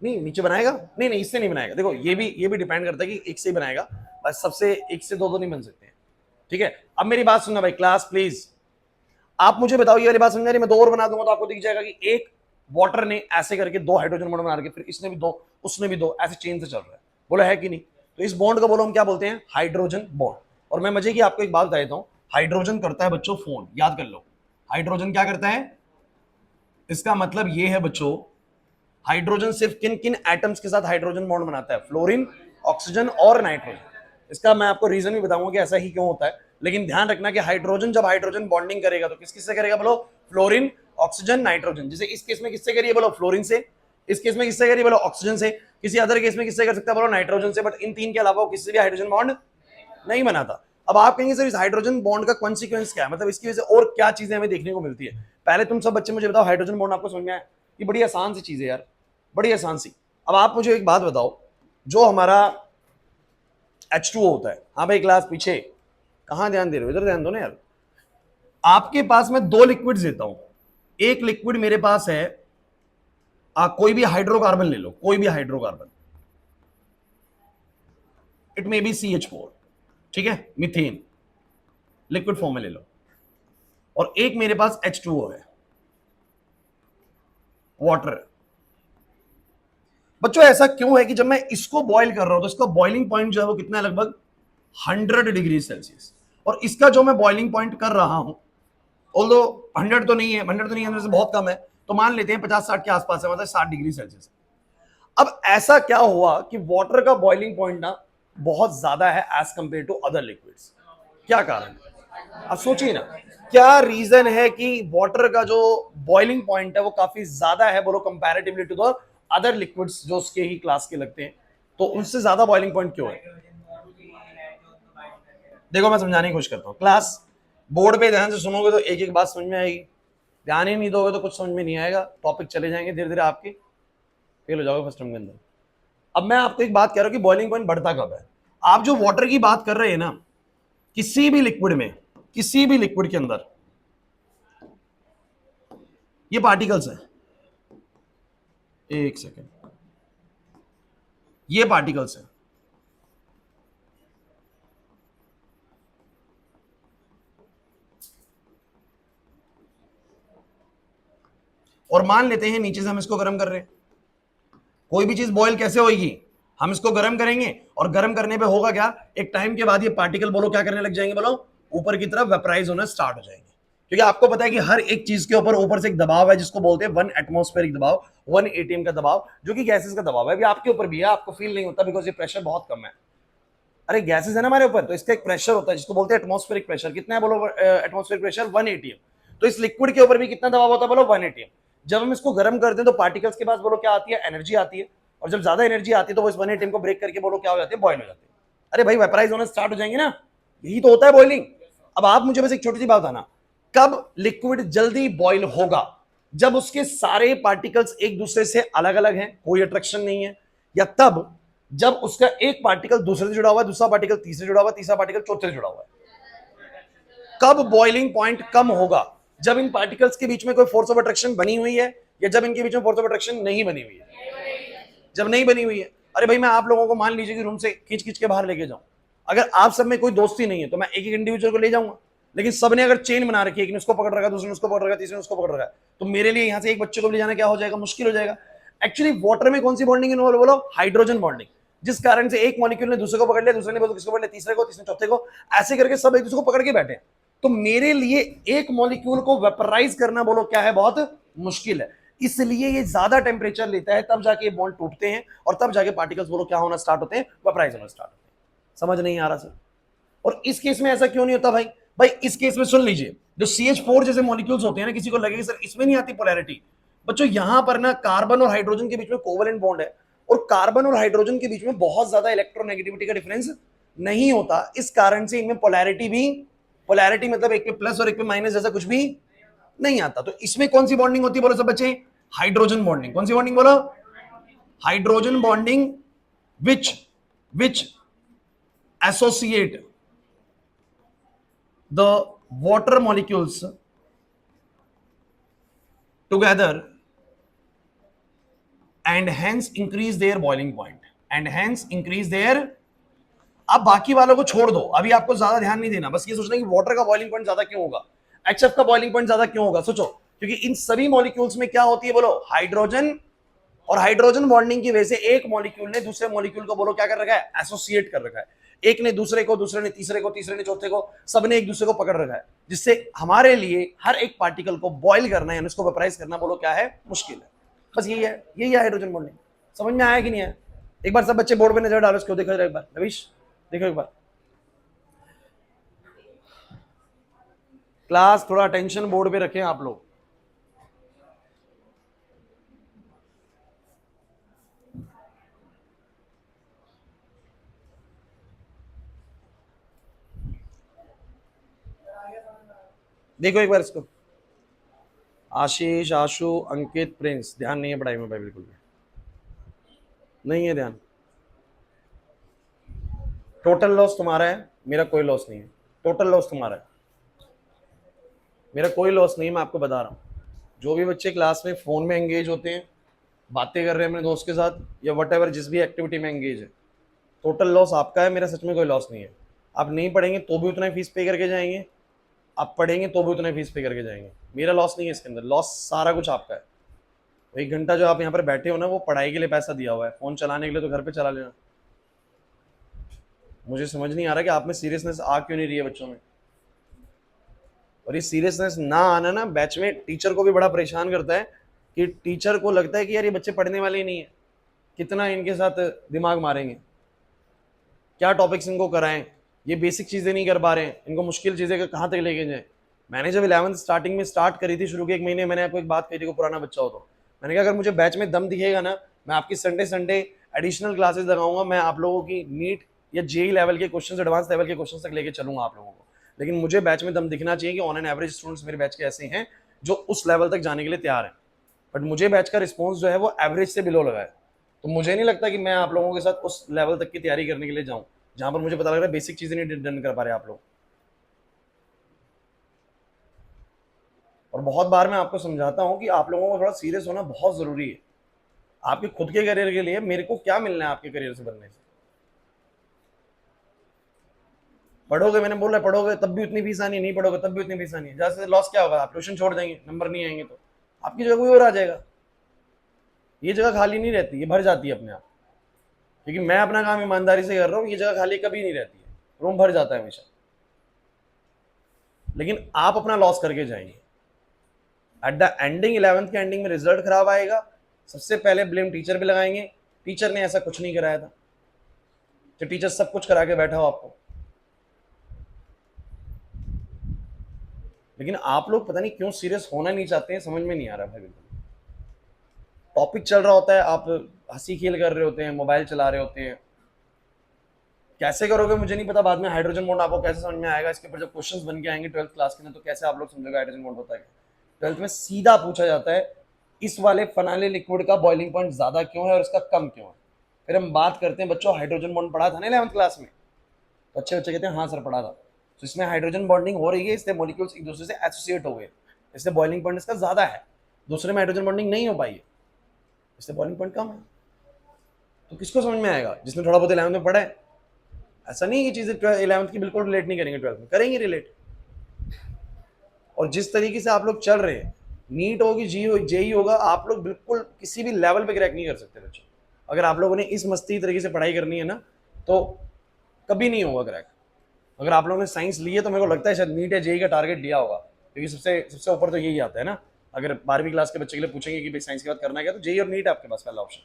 नहीं नीचे बनाएगा, नहीं नहीं इससे नहीं बनाएगा। देखो ये भी डिपेंड करता है कि एक से ही बनाएगा, बस सबसे एक से दो नहीं बन सकते हैं, ठीक है। अब मेरी बात सुनना भाई क्लास प्लीज, आप मुझे बताओ ये वाली बात समझा रही? मैं दो और बना दूंगा तो आपको दिख जाएगा कि एक वाटर ने ऐसे करके दो हाइड्रोजन बॉन्ड बना के, फिर इसने भी दो, उसने भी दो, ऐसे चेन से चल रहा है। बोलो है कि नहीं? तो इस बॉन्ड को बोलो हम क्या बोलते हैं, हाइड्रोजन बॉन्ड। और मैं मजे की आपको एक बात बता देता हूं, हाइड्रोजन करता है बच्चों फोन, याद कर लो, हाइड्रोजन क्या करता है? इसका मतलब ये है बच्चों, हाइड्रोजन सिर्फ किन किन एटम्स के साथ हाइड्रोजन बॉन्ड बनाता है? फ्लोरीन, ऑक्सीजन और नाइट्रोजन। इसका मैं आपको रीजन भी बताऊंगा कि ऐसा ही क्यों होता है, लेकिन ध्यान रखना कि हाइड्रोजन जब हाइड्रोजन बॉन्डिंग करेगा तो किस किससे करेगा बोलो, फ्लोरीन, ऑक्सीजन, नाइट्रोजन। जैसे इस केस में किससे करिए बोलो, फ्लोरीन से, इस केस में किससे करिए बोलो, ऑक्सीजन से, किसी अदर केस में किससे कर सकता है बोलो, नाइट्रोजन से। बट इन तीन के अलावा किसी भी हाइड्रोजन बॉन्ड नहीं बनाता। अब आप कहेंगे सर इस हाइड्रोजन बॉन्ड का कॉन्सिक्वेंस क्या है, मतलब इसकी वजह से और क्या चीजें हमें देखने को मिलती है? पहले तुम सब बच्चे मुझे बताओ, हाइड्रोजन बॉन्ड आपको समझ में आया? ये बड़ी आसान सी चीज है यार, बड़ी आसान सी। अब आप मुझे एक बात बताओ, जो हमारा H2O होता है, हाँ भाई क्लास पीछे कहां ध्यान दे रहे हो, इधर ध्यान दो ना यार। आपके पास मैं दो लिक्विड्स देता हूं, एक लिक्विड मेरे पास है, कोई भी हाइड्रोकार्बन ले लो, कोई भी hydrocarbon, it may be CH4, ठीक है, मीथेन लिक्विड फॉर्म में ले लो, और एक मेरे पास H2O है, वाटर। बच्चों ऐसा क्यों है कि जब मैं इसको बॉईल कर रहा हूं तो इसका बॉइलिंग पॉइंट जो है वो कितना है, लगभग 100 डिग्री सेल्सियस, और इसका जो मैं बॉइलिंग पॉइंट कर रहा हूं, ऑल्दो 100 तो नहीं है, 100 तो नहीं है, अंदर से बहुत कम है, तो मान लेते हैं 50-60 के आसपास है, मतलब 60 डिग्री सेल्सियस। अब ऐसा क्या हुआ कि वाटर का बॉइलिंग पॉइंट ना बहुत ज्यादा है as compare to other liquids? क्या कारण? अब सोचिए ना, क्या रीजन है कि वाटर का जो बॉइलिंग पॉइंट है वो काफी ज्यादा है बोलो comparatively to the other liquids जो उसके ही क्लास के लगते हैं, तो उनसे ज्यादा बॉइलिंग पॉइंट क्यों है? देखो मैं समझाने की कोशिश करता हूं, क्लास बोर्ड पे ध्यान से सुनोगे तो एक एक बात समझ में आएगी, ध्यान ही नहीं दोगे तो कुछ समझ में नहीं आएगा, टॉपिक चले जाएंगे धीरे धीरे, आपके फेल हो जाओगे फर्स्ट टर्म के अंदर। अब मैं आपको एक बात कह रहा हूं कि बॉइलिंग पॉइंट बढ़ता कब है। आप जो वाटर की बात कर रहे हैं ना, किसी भी लिक्विड में, किसी भी लिक्विड के अंदर ये पार्टिकल्स है, एक सेकेंड, ये पार्टिकल्स है, और मान लेते हैं नीचे से हम इसको गर्म कर रहे हैं। कोई भी चीज बॉयल कैसे होगी, हम इसको गर्म करेंगे और गर्म करने पे होगा क्या, एक टाइम के बाद ये पार्टिकल बोलो क्या करने लग जाएंगे, बोलो ऊपर की तरफ वेपराइज होना स्टार्ट हो जाएंगे। क्योंकि आपको पता है कि हर एक चीज के ऊपर से एक दबाव है जिसको बोलते हैं 1 एटमॉस्फेरिक दबाव, 1 एटीएम का दबाव, जो कि गैसेस का दबाव है। अभी आपके ऊपर भी है, आपको फील नहीं होता बिकॉज ये प्रेशर बहुत कम है। अरे गैसेस है ना हमारे ऊपर, तो इसका एक प्रेशर होता है जिसको बोलते हैं एटमॉस्फेरिक प्रेशर। कितना है बोलो एटमॉस्फेरिक प्रेशर, 1 एटीएम। तो इस लिक्विड के ऊपर भी कितना दबाव होता है, बोलो 1 एटीएम। जब हम इसको गर्म करते हैं तो पार्टिकल्स के पास बोलो क्या आती है, एनर्जी आती है। और जब ज्यादा एनर्जी आती है तो वो इस 1 एटीएम को ब्रेक करके बोलो क्या हो जाती है, बॉयल हो जाती है। अरे भाई वेपराइज होना स्टार्ट हो जाएंगे ना, यही तो होता है बॉइलिंग। अब आप मुझे बस एक छोटी सी बात बताना, कब लिक्विड जल्दी बॉयल होगा, जब उसके सारे पार्टिकल्स एक दूसरे से अलग अलग हैं, कोई अट्रैक्शन नहीं है, या तब जब उसका एक पार्टिकल दूसरे से जुड़ा हुआ है, दूसरा पार्टिकल तीसरे से जुड़ा हुआ है, तीसरा पार्टिकल चौथे से जुड़ा हुआ है। कब बॉइलिंग पॉइंट कम होगा, जब इन पार्टिकल्स के बीच में कोई फोर्स ऑफ अट्रैक्शन बनी हुई है, या जब इनके बीच में फोर्स ऑफ अट्रैक्शन नहीं बनी हुई है। जब नहीं बनी हुई है, अरे भाई मैं आप लोगों को मान लीजिए कि रूम से खींच खींच के बाहर लेके जाऊं, अगर आप सब में कोई दोस्ती नहीं है तो मैं एक एक इंडिविजुअल को ले जाऊंगा, लेकिन सबने अगर चेन बना रखी है, एक ने उसको पकड़ रखा, दूसरे ने उसको पकड़ रखा, तीसरे ने उसको पकड़ रखा, तो मेरे लिए यहां से एक बच्चे को ले जाना क्या हो जाएगा, मुश्किल हो जाएगा। एक्चुअली वाटर में कौन सी बॉन्डिंग इन्वॉल्व, बोलो हाइड्रोजन बॉन्डिंग, जिस कारण से एक मॉलिक्यूल ने दूसरे को पकड़ लिया, दूसरे ने बोलो किसको पकड़ लिया, तीसरे को, तीसरे चौथे को, ऐसे करके सब एक दूसरे को पकड़ के बैठे हैं। तो मेरे लिए एक मॉलिक्यूल को वेपराइज करना बोलो क्या है, बहुत मुश्किल है। इसलिए ये ज्यादा टेम्परेचर लेता है, तब जाके ये बॉन्ड टूटते हैं और तब जाके पार्टिकल्स बोलो क्या होना स्टार्ट होते हैं, वेपराइज होना स्टार्ट होते हैं। समझ नहीं आ रहा सर? और इस केस में ऐसा क्यों नहीं होता भाई? भाई इस केस में सुन लीजिए, जो CH4 जैसे मॉलिक्यूल्स होते हैं ना, किसी को लगेगा सर इसमें नहीं आती पोलैरिटी, बच्चों यहां पर ना कार्बन और हाइड्रोजन के बीच में कोवेलेंट बॉन्ड है, और कार्बन और हाइड्रोजन के बीच में बहुत ज्यादा इलेक्ट्रोनेगेटिविटी का डिफरेंस नहीं होता। इस कारण से इनमें पोलैरिटी भी, पोलैरिटी मतलब एक पे प्लस और एक पे माइनस जैसा कुछ भी नहीं आता। तो इसमें कौन सी बॉन्डिंग होती है बोलो सब बच्चे, हाइड्रोजन बॉन्डिंग। कौन सी बॉन्डिंग बोलो, hydrogen bonding, which associate the water molecules together and hence increase their boiling point and hence increase their। अब बाकी वालों को छोड़ दो, अभी आपको ज्यादा ध्यान नहीं देना, बस ये सोचना कि वाटर का बॉइलिंग पॉइंट ज्यादा क्यों होगा, HF का बॉइलिंग पॉइंट ज्यादा क्यों होगा। सोचो, क्योंकि इन सभी मॉलिक्यूल्स में क्या होती है बोलो, हाइड्रोजन, और हाइड्रोजन बॉन्डिंग की वजह से एक मॉलिक्यूल ने दूसरे मॉलिक्यूल को बोलो क्या कर रखा है, एसोसिएट कर रखा है। एक ने दूसरे को, दूसरे ने तीसरे को, तीसरे ने चौथे को, सबने एक दूसरे को पकड़ रखा है, जिससे हमारे लिए हर एक पार्टिकल को बॉइल करना है, उसको वेपराइज करना बोलो क्या है, मुश्किल है। बस यही है, यही है हाइड्रोजन बॉन्डिंग। समझ में आया कि नहीं आया? एक बार सब बच्चे बोर्ड पे नजर डालो, इसको देखो एक बार, रवीश देखो एक बार, क्लास थोड़ा अटेंशन बोर्ड पे रखें आप लोग। देखो एक बार इसको, आशीष, आशु, अंकित, प्रिंस, ध्यान नहीं है पढ़ाई में भाई, बिल्कुल भी नहीं है ध्यान। टोटल लॉस तुम्हारा है, मेरा कोई लॉस नहीं है। टोटल लॉस तुम्हारा है, मेरा कोई लॉस नहीं है। मैं आपको बता रहा हूँ, जो भी बच्चे क्लास में फोन में एंगेज होते हैं, बातें कर रहे हैं अपने दोस्त के साथ, या वट एवर जिस भी एक्टिविटी में एंगेज है, टोटल लॉस आपका है, मेरा सच में कोई लॉस नहीं है। आप नहीं पढ़ेंगे तो भी उतना ही फीस पे करके जाएंगे, आप पढ़ेंगे तो भी उतना ही फीस पे करके जाएंगे, मेरा लॉस नहीं है इसके अंदर। लॉस सारा कुछ आपका है। 1 घंटा जो आप यहाँ पर बैठे हो ना, वो पढ़ाई के लिए पैसा दिया हुआ है, फोन चलाने के लिए तो घर पे चला लेना। मुझे समझ नहीं आ रहा कि आप में सीरियसनेस आ क्यों नहीं रही है बच्चों में। और ये सीरियसनेस ना आना ना बैच में टीचर को भी बड़ा परेशान करता है, कि टीचर को लगता है कि यार ये बच्चे पढ़ने वाले ही नहीं है, कितना इनके साथ दिमाग मारेंगे, क्या टॉपिक्स इनको कराएं, ये बेसिक चीज़ें नहीं कर पा रहे हैं, इनको मुश्किल चीज़ें कहाँ तक लेके जाएं। मैंने जब 11th स्टार्टिंग में स्टार्ट करी थी, शुरू के 1 महीने, मैंने आपको एक बात कही थी, को पुराना बच्चा हो तो मैंने कहा अगर मुझे बैच में दम दिखेगा ना, मैं आपकी संडे एडिशनल क्लासेस लगाऊंगा, मैं आप लोगों की नीट या JEE लेवल के क्वेश्चन, एडवांस लेवल के क्वेश्चन तक लेके चलूंगा आप लोगों को। लेकिन मुझे बैच में दम दिखना चाहिए कि ऑन एन एवरेज स्टूडेंट्स मेरे बैच के ऐसे हैं जो उस लेवल तक जाने के लिए तैयार हैं, बट मुझे बैच का रिस्पॉन्स जो है वो एवरेज से बिलो लगा है। तो मुझे नहीं लगता कि मैं आप लोगों के साथ उस लेवल तक की तैयारी करने के लिए जाऊँ जहां पर मुझे पता लग रहा है बेसिक चीजें नहीं डन कर पा रहे आप लोग। और बहुत बार मैं आपको समझाता हूं कि आप लोगों को थोड़ा सीरियस होना बहुत जरूरी है आपके खुद के करियर के लिए। मेरे को क्या मिलना है आपके करियर से बनने से? पढ़ोगे, मैंने बोला पढ़ोगे तब भी उतनी फीस आनी, नहीं पढ़ोगे तब भी उतनी फीस आनी है। ज्यादा से लॉस क्या होगा? आप ट्यूशन छोड़ देंगे, नंबर नहीं आएंगे तो आपकी जगह कोई और आ जाएगा। ये जगह खाली नहीं रहती, ये भर जाती है अपने आप। क्योंकि मैं अपना काम ईमानदारी से कर रहा हूँ, ये जगह खाली कभी नहीं रहती है, रूम भर जाता है हमेशा। लेकिन आप अपना लॉस करके जाएंगे। एट द एंडिंग, 11th के एंडिंग में रिजल्ट खराब आएगा, सबसे पहले ब्लेम टीचर पे लगाएंगे, टीचर ने ऐसा कुछ नहीं कराया था, तो टीचर सब कुछ करा के बैठा हो आपको। लेकिन आप लोग पता नहीं क्यों सीरियस होना नहीं चाहते हैं, समझ में नहीं आ रहा भाई। बिल्कुल टॉपिक चल रहा होता है, आप हंसी खेल कर रहे होते हैं, मोबाइल चला रहे होते हैं। कैसे करोगे मुझे नहीं पता, बाद में हाइड्रोजन बॉन्ड आपको कैसे समझ में आएगा, इसके ऊपर जब क्वेश्चंस बन के आएंगे 12th क्लास के ना, तो कैसे आप लोग समझोगे हाइड्रोजन बॉन्ड होता है। 12th में सीधा पूछा जाता है इस वाले फनाले लिक्विड का बॉइलिंग पॉइंट ज्यादा क्यों है और इसका कम क्यों है। फिर हम बात करते हैं बच्चों हाइड्रोजन बॉन्ड पढ़ा था ना 11th क्लास में, तो अच्छे बच्चे कहते हैं हाँ सर पढ़ा था। तो इसमें हाइड्रोजन बॉन्डिंग हो रही है, इसलिए मॉलिक्यूल्स एक दूसरे से एसोसिएट हो गए, इसलिए बॉइलिंग पॉइंट इसका ज्यादा है। दूसरे में हाइड्रोजन बॉन्डिंग नहीं हो पाई है, इसलिए बॉइलिंग पॉइंट कम है। तो किसको समझ में आएगा? जिसने थोड़ा बहुत 11th में पढ़ा है। ऐसा नहीं कि चीजें 11th की बिल्कुल रिलेट नहीं करेंगे, 12th में करेंगे रिलेट। और जिस तरीके से आप लोग चल रहे हैं, नीट होगी, जेई होगा, आप लोग बिल्कुल किसी भी लेवल पे क्रैक नहीं कर सकते बच्चों। अगर आप लोगों ने इस मस्ती तरीके से पढ़ाई करनी है ना, तो कभी नहीं होगा क्रैक। अगर आप लोगों ने साइंस ली है तो मेरे को लगता है शायद नीट या जेई का टारगेट लिया होगा, क्योंकि सबसे ऊपर तो यही आता है ना। अगर 12वीं क्लास के बच्चे के लिए पूछेंगे कि भाई साइंस के बाद करना क्या, तो जेई और नीट आपके पास पहला ऑप्शन।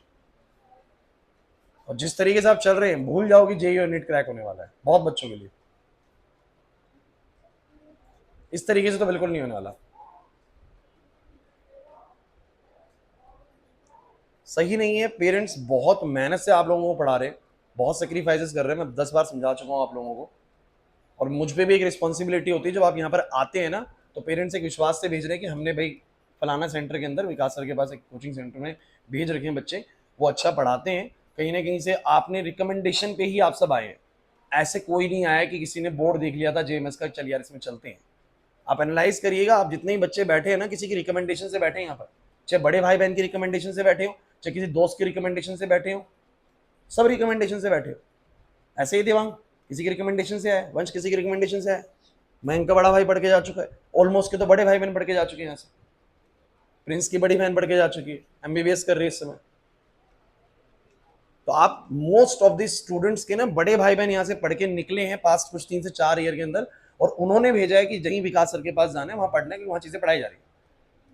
और जिस तरीके से आप चल रहे हैं, भूल जाओ कि जेई और नीट क्रैक होने वाला है बहुत बच्चों के लिए। इस तरीके से तो बिल्कुल नहीं होने वाला, सही नहीं है। पेरेंट्स बहुत मेहनत से आप लोगों को पढ़ा रहे हैं, बहुत सेक्रीफाइसेस कर रहे हैं, मैं 10 बार समझा चुका हूँ आप लोगों को। और मुझ पे भी एक रिस्पॉन्सिबिलिटी होती है, जब आप यहाँ पर आते हैं ना, तो पेरेंट्स एक विश्वास से भेज रहे हैं कि हमने भाई फलाना सेंटर के अंदर, विकास सर के पास एक कोचिंग सेंटर में भेज रखे हैं बच्चे, वो अच्छा पढ़ाते हैं। कहीं ना कहीं से आपने रिकमेंडेशन पे ही आप सब आए हैं, ऐसे कोई नहीं आया कि किसी ने बोर्ड देख लिया था जेएमएस का, चल यार इसमें चलते हैं। आप एनालाइज करिएगा, आप जितने ही बच्चे बैठे हैं ना, किसी की रिकमेंडेशन से बैठे हैं यहाँ पर, चाहे बड़े भाई बहन की रिकमेंडेशन से बैठे हो, चाहे किसी दोस्त की रिकमेंडेशन से बैठे हो, सब रिकमेंडेशन से बैठे हो। ऐसे ही देवांग किसी की रिकमेंडेशन से आया, वंश किसी की रिकमेंडेशन से आया, मैं इनका बड़ा भाई पढ़ के जा चुका है, ऑलमोस्ट के तो बड़े भाई बहन पढ़ के जा चुके हैं यहाँ से, प्रिंस की बड़ी बहन पढ़ के जा चुकी है, एमबीबीएस कर रही है इस समय। तो आप मोस्ट ऑफ द स्टूडेंट्स के ना बड़े भाई बहन यहाँ से पढ़ के निकले हैं पास्ट कुछ 3 से 4 ईयर के अंदर, और उन्होंने भेजा है कि जहीं विकास सर के पास जाना है वहां पढ़ना है, कि वहां चीजें पढ़ाई जा रही है।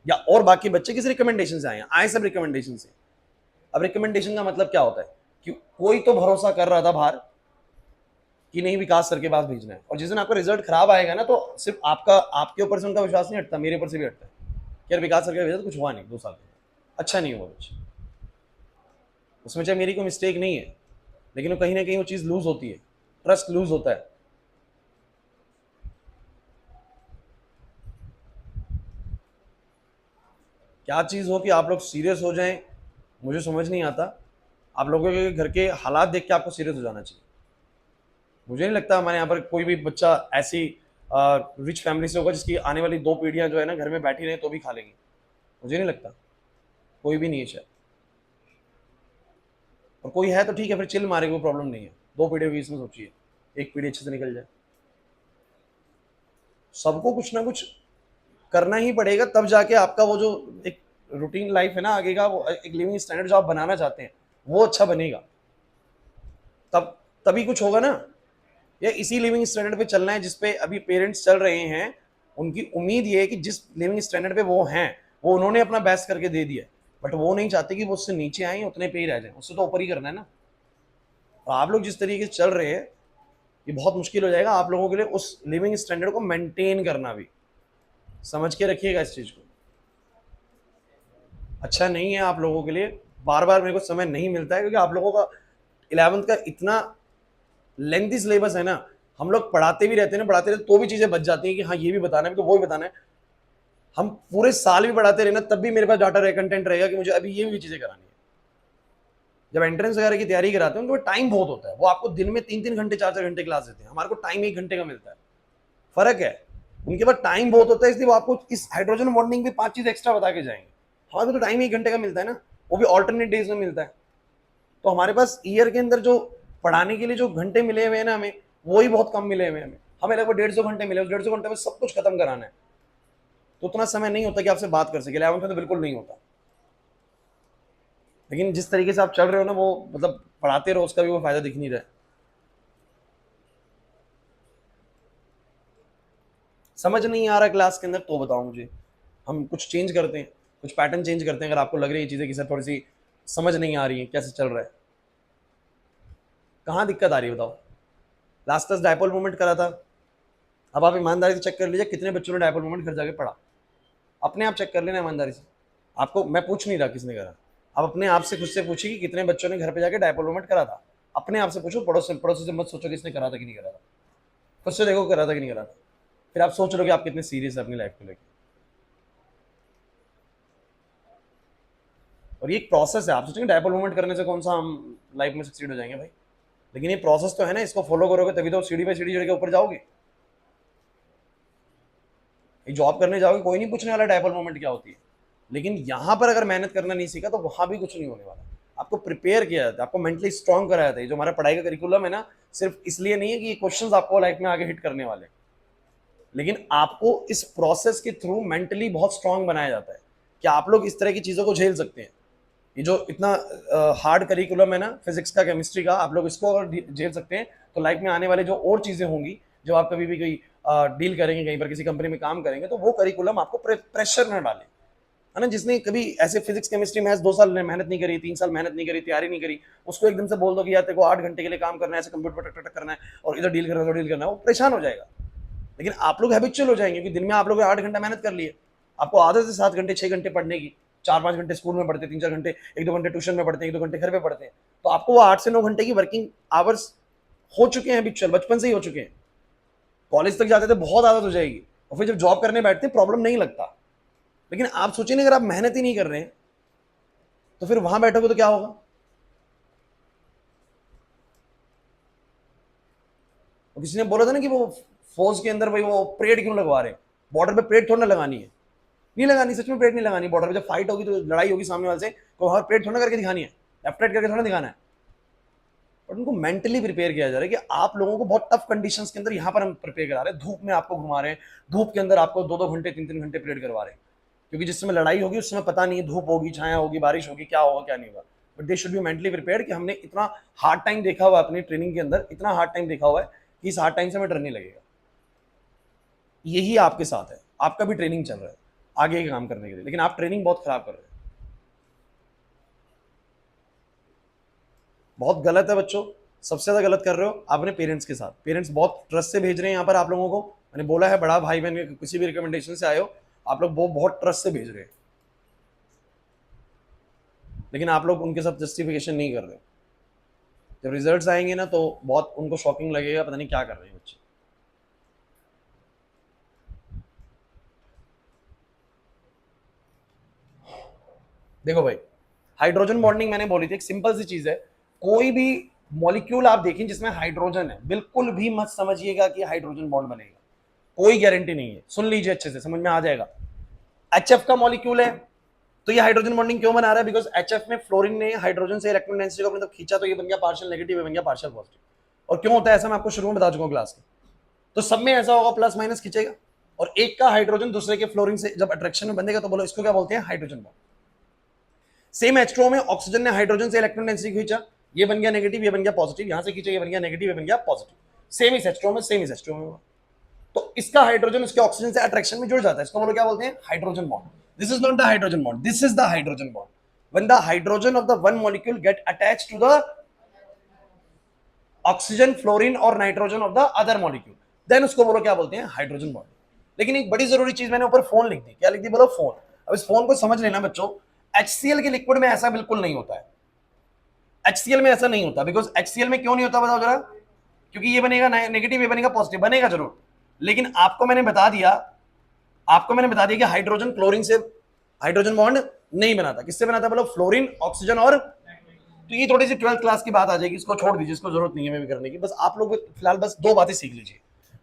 या और बाकी बच्चे किस रिकमेंडेशन से आए सब रिकमेंडेशन से। अब रिकमेंडेशन का मतलब क्या होता है कि कोई तो भरोसा कर रहा था बाहर कि नहीं विकास सर के पास भेजना है, और जिस दिन आपका रिजल्ट खराब आएगा ना, तो सिर्फ आपके ऊपर से उनका विश्वास नहीं हटता, मेरे ऊपर से भी हटता है कि यार विकास सर के भेजा तो कुछ हुआ नहीं, 2 साल अच्छा नहीं हुआ कुछ, उसमें चाहे मेरी कोई मिस्टेक नहीं है, लेकिन वो कहीं ना कहीं वो चीज लूज होती है, ट्रस्ट लूज होता है। क्या चीज हो कि आप लोग सीरियस हो जाएं, मुझे समझ नहीं आता। आप लोगों के घर के हालात देख के आपको सीरियस हो जाना चाहिए। मुझे नहीं लगता हमारे यहाँ पर कोई भी बच्चा ऐसी रिच फैमिली से होगा जिसकी आने वाली 2 पीढ़ियां जो है ना घर में बैठी रहे तो भी खा लेंगी। मुझे नहीं लगता, कोई भी नहीं है शायद, और कोई है तो ठीक है, फिर चिल मारे, कोई प्रॉब्लम नहीं है। 2 पीढ़ी भी इसमें सोचिए, एक पीढ़ी अच्छे से निकल जाए। सबको कुछ ना कुछ करना ही पड़ेगा, तब जाके आपका वो जो एक रूटीन लाइफ है ना आगे का, वो एक लिविंग स्टैंडर्ड जो आप बनाना चाहते हैं वो अच्छा बनेगा, तब तभी कुछ होगा ना। या इसी लिविंग स्टैंडर्ड पे चलना है जिसपे अभी पेरेंट्स चल रहे हैं, उनकी उम्मीद ये है कि जिस लिविंग स्टैंडर्ड पे वो हैं वो उन्होंने अपना बेस्ट करके दे दिया है, बट वो नहीं चाहते कि वो उससे नीचे आए, उतने पे ही रह जाए, उससे तो ऊपर ही करना है ना। तो आप लोग जिस तरीके से चल रहे हैं, ये बहुत मुश्किल हो जाएगा आप लोगों के लिए उस लिविंग स्टैंडर्ड को मेंटेन करना भी, समझ के रखिएगा इस चीज को। अच्छा नहीं है आप लोगों के लिए, बार बार मेरे को समय नहीं मिलता है, क्योंकि आप लोगों का 11th का इतना लेंथी सिलेबस है ना, हम लोग पढ़ाते भी रहते हैं ना, पढ़ाते रहते तो भी चीजें बच जाती हैं कि हाँ ये भी बताना है तो वो भी बताना है। हम पूरे साल भी पढ़ाते रहे ना, तब भी मेरे पास डाटा रहे, कंटेंट रहेगा कि मुझे अभी ये भी चीजें करानी है। जब एंट्रेंस वगैरह की तैयारी कराते हैं तो टाइम बहुत होता है, वो आपको दिन में 3-3 घंटे 4-4 घंटे क्लास देते हैं, हमारे को टाइम 1 घंटे का मिलता है, फर्क है। उनके पास टाइम बहुत होता है, इसलिए वो आपको इस हाइड्रोजन बॉन्डिंग पे 5 चीज एक्स्ट्रा बता के जाएंगे। हमारे को तो टाइम 1 घंटे का मिलता है ना, वो भी ऑल्टरनेट डेज में मिलता है। तो हमारे पास ईयर के अंदर जो पढ़ाने के लिए जो घंटे मिले हुए हैं ना, हमें वो ही बहुत कम मिले हुए हैं। हमें लगभग 150 घंटे मिले, उस 150 घंटे में सब कुछ खत्म कराना है, तो उतना समय नहीं होता कि आपसे बात कर सके। 11th में तो बिल्कुल नहीं होता। लेकिन जिस तरीके से आप चल रहे हो ना, वो मतलब पढ़ाते रहो, उसका भी वो फायदा दिख नहीं रहा है। समझ नहीं आ रहा क्लास के अंदर तो बताओ मुझे, हम कुछ चेंज करते हैं, कुछ पैटर्न चेंज करते हैं। अगर आपको लग रही है चीज़ें कि सर थोड़ी सी समझ नहीं आ रही है कैसे चल रहा है, कहाँ दिक्कत आ रही है बताओ। लास्ट क्लास डायपोल मूवमेंट करा था, अब आप ईमानदारी से चेक कर लीजिए कितने बच्चों ने डायपोल मूवमेंट घर जाके पढ़ा। अपने आप चेक कर लेना ईमानदारी से, आपको मैं पूछ नहीं रहा किसने करा। आप अपने आप से खुद से पूछिए कि कितने बच्चों ने घर पे जाके डायपोल मूवमेंट करा था। अपने आप से पूछो, पड़ोसी से मत सोचो किसने करा था कि नहीं करा था। खुद से देखो करा था कि नहीं करा था, फिर आप सोच लो कि आप कितने सीरियस है अपनी लाइफ को लेकर। और ये एक प्रोसेस है। आप सोचेंगे डायपोल मूवमेंट करने से कौन सा हम लाइफ में सक्सीड हो जाएंगे भाई, लेकिन ये प्रोसेस तो है ना, इसको फॉलो करोगे तभी तो सीढ़ी बाई सीढ़ी चढ़ के ऊपर जाओगे। जॉब करने जाओगे कोई नहीं पूछने वाला डायपोल मूवमेंट क्या होती है, लेकिन यहाँ पर अगर मेहनत करना नहीं सीखा तो वहाँ भी कुछ नहीं होने वाला। आपको प्रिपेयर किया जाता है, आपको मेंटली स्ट्रांग कराया जाता है। जो हमारा पढ़ाई का करिकुलम है ना, सिर्फ इसलिए नहीं है कि ये क्वेश्चंस आपको लाइफ में आगे हिट करने वाले, लेकिन आपको इस प्रोसेस के थ्रू मेंटली बहुत स्ट्रांग बनाया जाता है कि आप लोग इस तरह की चीज़ों को झेल सकते हैं। ये जो इतना हार्ड करिकुलम है ना, फिजिक्स का, केमिस्ट्री का, आप लोग इसको अगर झेल सकते हैं तो लाइफ में आने वाले जो और चीज़ें होंगी, जब आप कभी भी कोई डील करेंगे, कहीं पर किसी कंपनी में काम करेंगे, तो वो करिकुलम आपको प्रेशर न डाले, है ना। जिसने कभी ऐसे फिजिक्स केमिस्ट्री मैथ्स 2 साल मेहनत नहीं करी, 3 साल मेहनत नहीं करी, तैयारी नहीं करी, उसको एकदम से बोल दो कि यार तेरे को 8 घंटे के लिए काम करना है, ऐसे कंप्यूटर पर टक टक करना है और इधर डील करना है, उधर डील करना है, वो परेशान हो जाएगा। लेकिन आप लोग हैबिचुअल हो जाएंगे कि दिन में आप लोग 8 घंटा मेहनत कर लिए, आपको आदत है 7 घंटे 6 घंटे पढ़ने की, 4-5 घंटे स्कूल में पढ़ते, 3-4 घंटे, 1-2 घंटे ट्यूशन में पढ़ते हैं, 1-2 घंटे घर पे पढ़ते हैं, तो आपको वो 8 से 9 घंटे की वर्किंग आवर्स हो चुके हैं हैबिचुअल, बचपन से ही हो चुके हैं। कॉलेज तक जाते थे बहुत आदत हो जाएगी, और फिर जब जॉब करने बैठते प्रॉब्लम नहीं लगता। लेकिन आप सोचिए अगर आप मेहनत ही नहीं कर रहे हैं तो फिर वहां बैठोगे तो क्या होगा। और किसी ने बोला था ना कि वो फौज के अंदर भाई वो परेड क्यों लगवा रहे हैं, बॉर्डर पे परेड थोड़ा ना लगानी है, नहीं लगानी, सच में परेड नहीं लगानी। बॉर्डर पे जब फाइट होगी तो लड़ाई होगी सामने वाले से, तो वहां परेड थोड़ा करके दिखानी है, लेफ्ट राइट करके थोड़ा दिखाना है। और उनको मेंटली प्रिपेयर किया जा रहा है कि आप लोगों को बहुत टफ कंडीशंस के अंदर यहाँ पर हम प्रिपेयर करा रहे हैं, धूप में आपको घुमा रहे हैं, धूप के अंदर आपको 2-2 घंटे 3-3 घंटे परेड करवा रहे हैं, क्योंकि जिस समय लड़ाई होगी उस समय पता नहीं है, धूप होगी, छाया होगी, बारिश होगी, क्या होगा क्या नहीं होगा। But they should be mentally prepare कि हमने इतना हार्ड टाइम देखा हुआ है अपनी ट्रेनिंग के अंदर, इतना हार्ड टाइम देखा हुआ है कि इस हार्ड टाइम से हमें डर नहीं लगेगा। यही आपके साथ है, आपका भी ट्रेनिंग चल रहा है आगे काम करने के लिए, लेकिन आप ट्रेनिंग बहुत खराब कर रहे हैं, बहुत गलत है बच्चों। सबसे ज्यादा गलत कर रहे हो आप अपने पेरेंट्स के साथ। पेरेंट्स बहुत ट्रस्ट से भेज रहे हैं यहाँ पर आप लोगों को, मैंने बोला है बड़ा भाई बहन किसी भी रिकमेंडेशन से आए हो, आप लोग वो बहुत ट्रस्ट से भेज रहे हैं, लेकिन आप लोग उनके साथ जस्टिफिकेशन नहीं कर रहे। जब रिजल्ट्स आएंगे ना तो बहुत उनको शॉकिंग लगेगा, पता नहीं क्या कर रहे हैं बच्चे। देखो भाई, हाइड्रोजन बॉन्डिंग मैंने बोली थी, एक सिंपल सी चीज है। कोई भी मॉलिक्यूल आप देखें जिसमें हाइड्रोजन है, बिल्कुल भी मत समझिएगा कि हाइड्रोजन बॉन्ड बनेगा, कोई गारंटी नहीं है। सुन लीजिए अच्छे से, समझ में आ जाएगा। HF का मॉलिक्यूल है तो ये हाइड्रोजन बॉन्डिंग क्यों बना रहा है, बिकॉज HF में फ्लोरीन ने हाइड्रोजन से इलेक्ट्रॉन डेंसिटी को अपने तरफ खींचा, तो ये बन गया पार्शियल नेगेटिव, ये बन गया पार्शियल पॉजिटिव। और क्यों होता है ऐसा मैं आपको शुरू में बता चुका हूं क्लास के। तो सब में ऐसा होगा, प्लस माइनस खींचेगा, और एक का हाइड्रोजन दूसरे के फ्लोरीन से जब अट्रैक्शन में बनेगा तो बोलो इसको क्या बोलते हैं, हाइड्रोजन बॉन्ड। सेम H2O में ऑक्सीजन ने हाइड्रोजन से इलेक्ट्रॉन डेंसिटी खींचा, ये बन गया नेगेटिव, ये बन गया पॉजिटिव, यहां से खींचा, ये बन गया नेगेटिव, ये बन गया पॉजिटिव। सेम इस H2O में, सेम इस H2O में। तो इसका हाइड्रोजन उसके ऑक्सीजन से अट्रैक्शन में जुड़ जाता है, इसको बोलो क्या बोलते हैं, hydrogen bond. This is not the hydrogen bond, this is the hydrogen bond. When the hydrogen of the one molecule get attached to the oxygen, fluorine और nitrogen of the other molecule, then उसको बोलो क्या बोलते हैं, hydrogen bond. लेकिन एक बड़ी जरूरी चीज मैंने ऊपर फोन लिख दी, क्या लिख दी, बोलो फोन। अब इस फोन को समझ लेना बच्चों, HCl के लिक्विड में ऐसा बिल्कुल नहीं होता है। HCl में ऐसा नहीं होता, बिकॉज HCl में क्यों नहीं होता बताओ जरा, क्योंकि ये बनेगा नेगेटिव, ये बनेगा पॉजिटिव, बनेगा जरूर, लेकिन आपको मैंने बता दिया कि हाइड्रोजन क्लोरीन से हाइड्रोजन बॉन्ड नहीं बनाता। किससे बनाता है बोलो, फ्लोरीन, ऑक्सीजन और, तो ये थोड़ी सी 12th क्लास की बात आ जाएगी, इसको छोड़ दीजिए, इसको जरूरत नहीं है मैं भी करने की। बस आप लोग फिलहाल बस 2 बातें सीख लीजिए।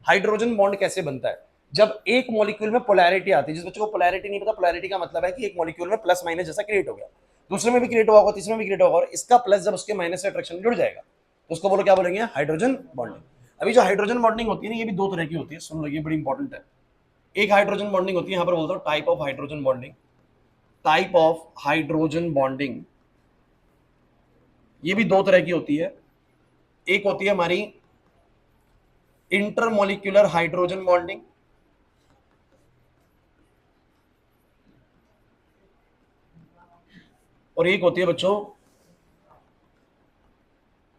हाइड्रोजन बॉन्ड कैसे बनता है, जब एक मॉलिक्यूल में पोलैरिटी आती है। जिस बच्चों को पोलैरिटी नहीं पता, पोलैरिटी का मतलब है कि एक मॉलिक्यूल में प्लस माइनस जैसा क्रिएट हो गया, दूसरे में भी क्रिएट होगा, तीसरे में भी क्रिएट होगा, और इसका प्लस जब उसके माइनस से अट्रैक्शन जुड़ जाएगा तो उसको बोलो क्या बोलेंगे, हाइड्रोजन बॉन्डिंग। अभी जो हाइड्रोजन बॉन्डिंग होती है ना, ये भी 2 तरह की होती है, सुन लो ये बड़ी इंपॉर्टेंट है। एक हाइड्रोजन बॉन्डिंग होती है, यहां पर बोलता हूं type of hydrogen bonding, type of hydrogen bonding ये भी दो तरह की होती है, एक होती है हमारी इंटरमोलिक्यूलर हाइड्रोजन बॉन्डिंग, और एक होती है बच्चों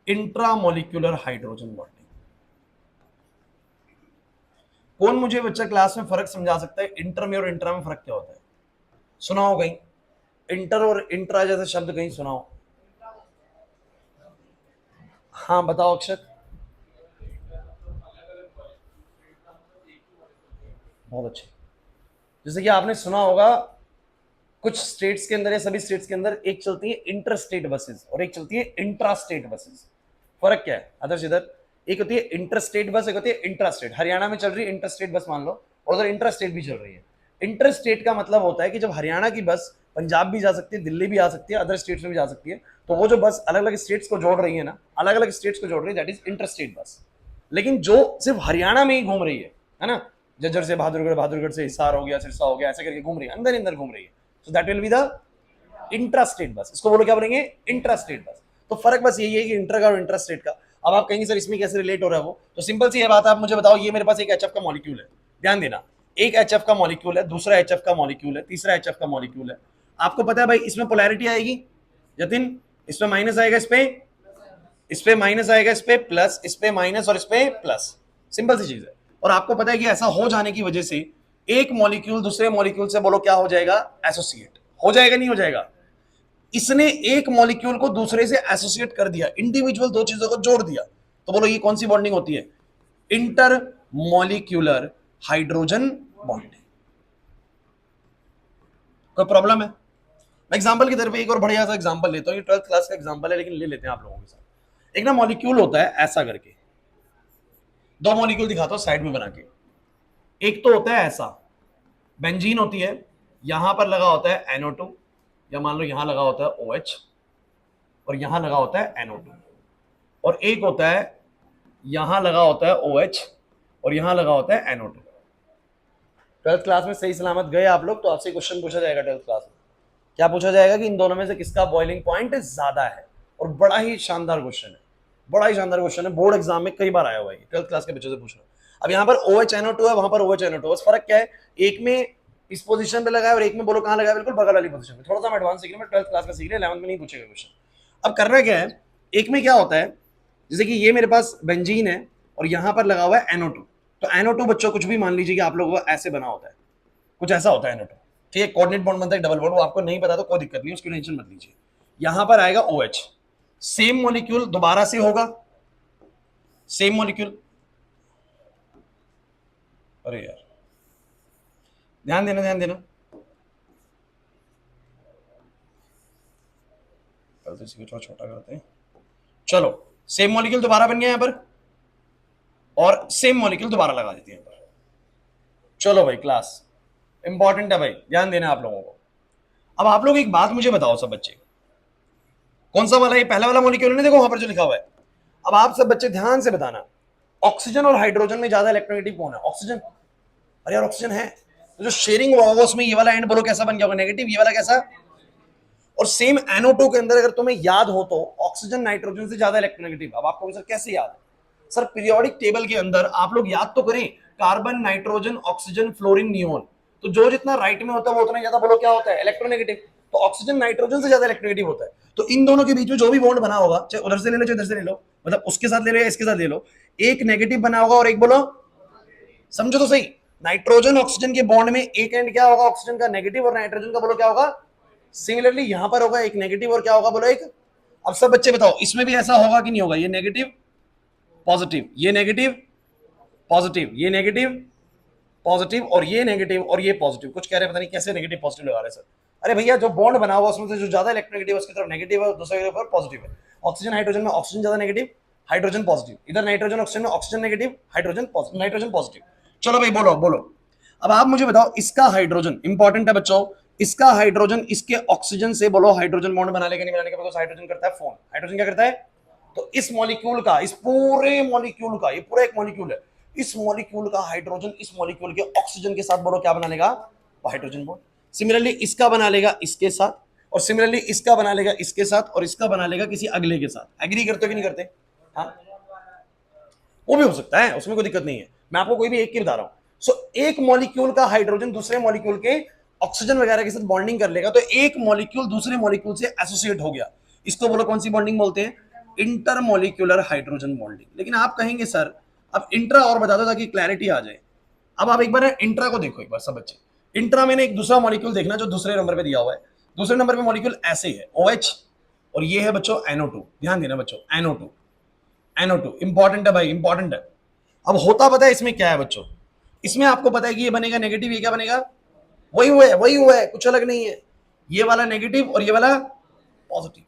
इंट्रामोलिक्यूलर हाइड्रोजन बॉन्डिंग। कौन मुझे बच्चा क्लास में फर्क समझा सकता है, इंटर में और इंट्रा में फर्क क्या होता है? सुनाओ कहीं, इंटर और इंट्रा जैसे शब्द कहीं सुनाओ। हाँ बताओ अक्षर। बहुत अच्छे। जैसे कि आपने सुना होगा कुछ स्टेट्स के अंदर या सभी स्टेट्स के अंदर एक चलती है इंटर स्टेट बसेस और एक चलती है इंट्रा स्टेट बसेस। फर्क क्या है आदर्श इधर? एक होती है इंटर स्टेट बस, एक होती है इंट्रा स्टेट। हरियाणा में चल रही है इंटर स्टेट बस मान लो, और उधर इंट्रा स्टेट भी चल रही है। इंटर स्टेट का मतलब होता है कि जब हरियाणा की बस पंजाब भी जा सकती है, दिल्ली भी आ सकती है, अदर स्टेट्स में भी जा सकती है, तो वो जो बस अलग अलग स्टेट्स को जोड़ रही है ना, अलग अलग स्टेट्स को जोड़ रही है, that is inter state bus. लेकिन जो सिर्फ हरियाणा में ही घूम रही है ना, जज्जर से बहादुरगढ़, बहादुरगढ़ से हिसार हो गया, सिरसा हो गया, ऐसे करके घूम रही है, अंदर अंदर घूम रही है, so that will be the intra state bus. इसको बोलो क्या बोलेंगे? Intra state bus. तो फर्क बस यही है कि इंटर का और इंट्रा स्टेट का। अब आप कहेंगे सर इसमें कैसे रिलेट हो रहा है वो, तो सिंपल सी ये बात है, आप मुझे बताओ, ये मेरे पास एक एचएफ का मॉलिक्यूल है, ध्यान देना, एक एचएफ का मॉलिक्यूल है, दूसरा एचएफ का मॉलिक्यूल है, तीसरा एचएफ का मॉलिक्यूल है। आपको पता है भाई इसमें पोलैरिटी आएगी जतिन, इसमें माइनस आएगा, इस पे माइनस आएगा, इस पे प्लस, इस पे माइनस और इस पे प्लस, सिंपल सी चीज है। और आपको पता है कि ऐसा हो जाने की वजह से एक मॉलिक्यूल दूसरे मॉलिक्यूल से बोलो क्या हो जाएगा? एसोसिएट हो जाएगा, नहीं हो जाएगा? इसने एक मॉलिक्यूल को दूसरे से एसोसिएट कर दिया, इंडिविजुअल दो चीजों को जोड़ दिया, तो बोलो ये कौन सी बॉन्डिंग होती है? Inter molecular hydrogen bonding. कोई प्रॉब्लम है? मैं एग्जांपल की तरफ एक और बढ़िया सा एग्जांपल लेता हूँ, ये 12th क्लास का एग्जांपल है लेकिन ले लेते हैं आप लोगों के साथ। एक ना मॉलिक्यूल होता है ऐसा करके, दो मॉलिक्यूल दिखाता हूं साइड में बना के। एक तो होता है ऐसा, बेंजीन होती है, यहां पर लगा होता है NO2, या मान लो यहां लगा होता है OH, और यहां लगा होता है NO2। और एक होता है यहां लगा होता है OH और यहां लगा होता है NO2। 12th क्लास में सही सलामत गए आप लोग, तो आपसे क्वेश्चन पूछा जाएगा 12th क्लास में। क्या पूछा जाएगा कि इन दोनों में से किसका बॉइलिंग पॉइंट ज्यादा है, और बड़ा ही शानदार क्वेश्चन है, बड़ा ही शानदार क्वेश्चन है, बोर्ड एग्जाम में कई बार आया हुआ है, 12th क्लास के बच्चों से पूछ रहा हूं। अब यहाँ पर OH NO2 है, वहां पर OH NO2, बस फर्क क्या है, एक में इस पोजीशन पे लगा है और एक में बोलो कहां लगा है? बिल्कुल बगल वाली पोजीशन में। थोड़ा सा हम एडवांस सीख रहे हैं, 12th क्लास का सीख रहे हैं, 11th में नहीं पूछेगा क्वेश्चन। अब करना क्या है, एक में क्या होता है, जैसे कि ये मेरे पास बेंजीन है और यहां पर लगा हुआ है NO2, तो NO2 बच्चों कुछ भी मान लीजिए कि आप लोगों को ऐसे बना होता है, कुछ ऐसा होता है NO2, ठीक है, कोऑर्डिनेट बॉन्ड बनता है, डबल बॉन्ड, वो आपको नहीं पता तो कोई दिक्कत नहीं, उसकी टेंशन मत लीजिए। यहां पर आएगा OH, सेम मॉलिक्यूल दोबारा से होगा, सेम मॉलिक्यूल, अरे यार ध्यान देना, ध्यान देना, तो इसी को थोड़ा छोटा करते हैं। चलो सेम मॉलिक्यूल दोबारा बन गया यहां पर, और सेम मॉलिक्यूल दोबारा लगा देते हैं यहां पर। चलो भाई क्लास इंपॉर्टेंट है भाई, ध्यान देना आप लोगों को। अब आप लोग एक बात मुझे बताओ सब बच्चे, कौन सा वाला ये पहला वाला मॉलिक्यूल है, देखो वहां पर जो लिखा हुआ है। अब आप सब बच्चे ध्यान से बताना, ऑक्सीजन और हाइड्रोजन में ज्यादा इलेक्ट्रोनेगेटिव कौन है? ऑक्सीजन। अरे यार ऑक्सीजन है, तो जो शेयरिंग हुआ होगा उसमें ये वाला एंड बोलो कैसा बन गया होगा? नेगेटिव। ये वाला कैसा? और सेम NO2 के अंदर अगर तुम्हें याद हो तो ऑक्सीजन नाइट्रोजन से ज्यादा इलेक्ट्रोनेगेटिव। अब आपको सर कैसे याद है? सर पीरियोडिक टेबल के अंदर आप लोग याद तो करें, carbon, nitrogen, oxygen, fluorine, neon, तो जो जितना राइट में होता है वो उतना ज्यादा बोलो क्या होता है? इलेक्ट्रोनेगेटिव। तो ऑक्सीजन नाइट्रोजन से ज्यादा इलेक्ट्रोनेगेटिव होता है। तो इन दोनों के बीच में जो भी बॉन्ड बना होगा, चाहे उधर से ले लो चाहे इधर से ले लो, मतलब उसके साथ ले लो या इसके साथ ले लो, एक नेगेटिव बना होगा और एक बोलो, समझो तो सही, नाइट्रोजन ऑक्सीजन के बॉन्ड में एक एंड क्या होगा? ऑक्सीजन का नेगेटिव, और नाइट्रोजन का बोलो क्या होगा? सिमिलरली यहां पर होगा एक नेगेटिव और क्या होगा बोलो एक। अब सब बच्चे बताओ इसमें भी ऐसा होगा कि नहीं होगा? ये नेगेटिव पॉजिटिव, ये नेगेटिव पॉजिटिव, ये नेगेटिव पॉजिटिव, और ये नेगेटिव और ये पॉजिटिव। कुछ कह रहे हैं पता नहीं कैसे नेगेटिव पॉजिटिव लगा रहे सर। अरे भैया जो बॉन्ड बना हुआ उसमें से जो ज्यादा इलेक्ट्रोनेगेटिव है उसकी तरफ नेगेटिव है, दूसरे की तरफ पॉजिटिव है। ऑक्सीजन हाइड्रोजन में ऑक्सीजन ज्यादा नेगेटिव, हाइड्रोजन पॉजिटिव। इधर नाइट्रोजन ऑक्सीजन में oxygen negative, hydrogen positive, nitrogen positive. चलो भाई बोलो बोलो। अब आप मुझे बताओ इसका हाइड्रोजन इंपॉर्टेंट है बच्चों, इसका हाइड्रोजन इसके ऑक्सीजन से बोलो हाइड्रोजन बॉन्ड बना लेगा नहीं बनाने का? बिकॉज हाइड्रोजन करता है फोन। हाइड्रोजन क्या करता है? तो इस मॉलिक्यूल का, इस पूरे मॉलिक्यूल का, ये पूरा एक मॉलिक्यूल है, इस मॉलिक्यूल का हाइड्रोजन इस मॉलिक्यूल के ऑक्सीजन के साथ बोलो क्या बना लेगा? Hydrogen bond. सिमिलरली इसका बना लेगा इसके साथ, और सिमिलरली इसका बना लेगा इसके साथ और इसका बना लेगा किसी अगले के साथ। एग्री करते हो कि नहीं करते? हाँ, वो भी हो सकता है, उसमें कोई दिक्कत नहीं है, मैं आपको कोई भी एक की बता रहा हूं। सो एक मॉलिक्यूल का हाइड्रोजन दूसरे मॉलिक्यूल के ऑक्सीजन वगैरह के साथ बॉन्डिंग कर लेगा, तो एक मॉलिक्यूल दूसरे मॉलिक्यूल से एसोसिएट हो गया, इसको बोलो कौन सी बॉन्डिंग बोलते हैं? Intermolecular hydrogen bonding. लेकिन आप कहेंगे सर अब इंट्रा और बता दो ताकि क्लैरिटी आ जाए। अब आप एक बार इंट्रा को देखो, एक बार सब बच्चे, इंट्रा में एक दूसरा मॉलिक्यूल देखना जो दूसरे नंबर पे दिया हुआ है। दूसरे नंबर पे मॉलिक्यूल ऐसे है OH, और ये है बच्चों NO2। ध्यान देना बच्चों, NO2 इंपॉर्टेंट है भाई, इंपॉर्टेंट है। अब होता पता है इसमें क्या है बच्चों? इसमें आपको पता है कि ये बनेगा नेगेटिव, ये क्या बनेगा? वही हुआ है, कुछ अलग नहीं है। ये वाला नेगेटिव और ये वाला पॉजिटिव।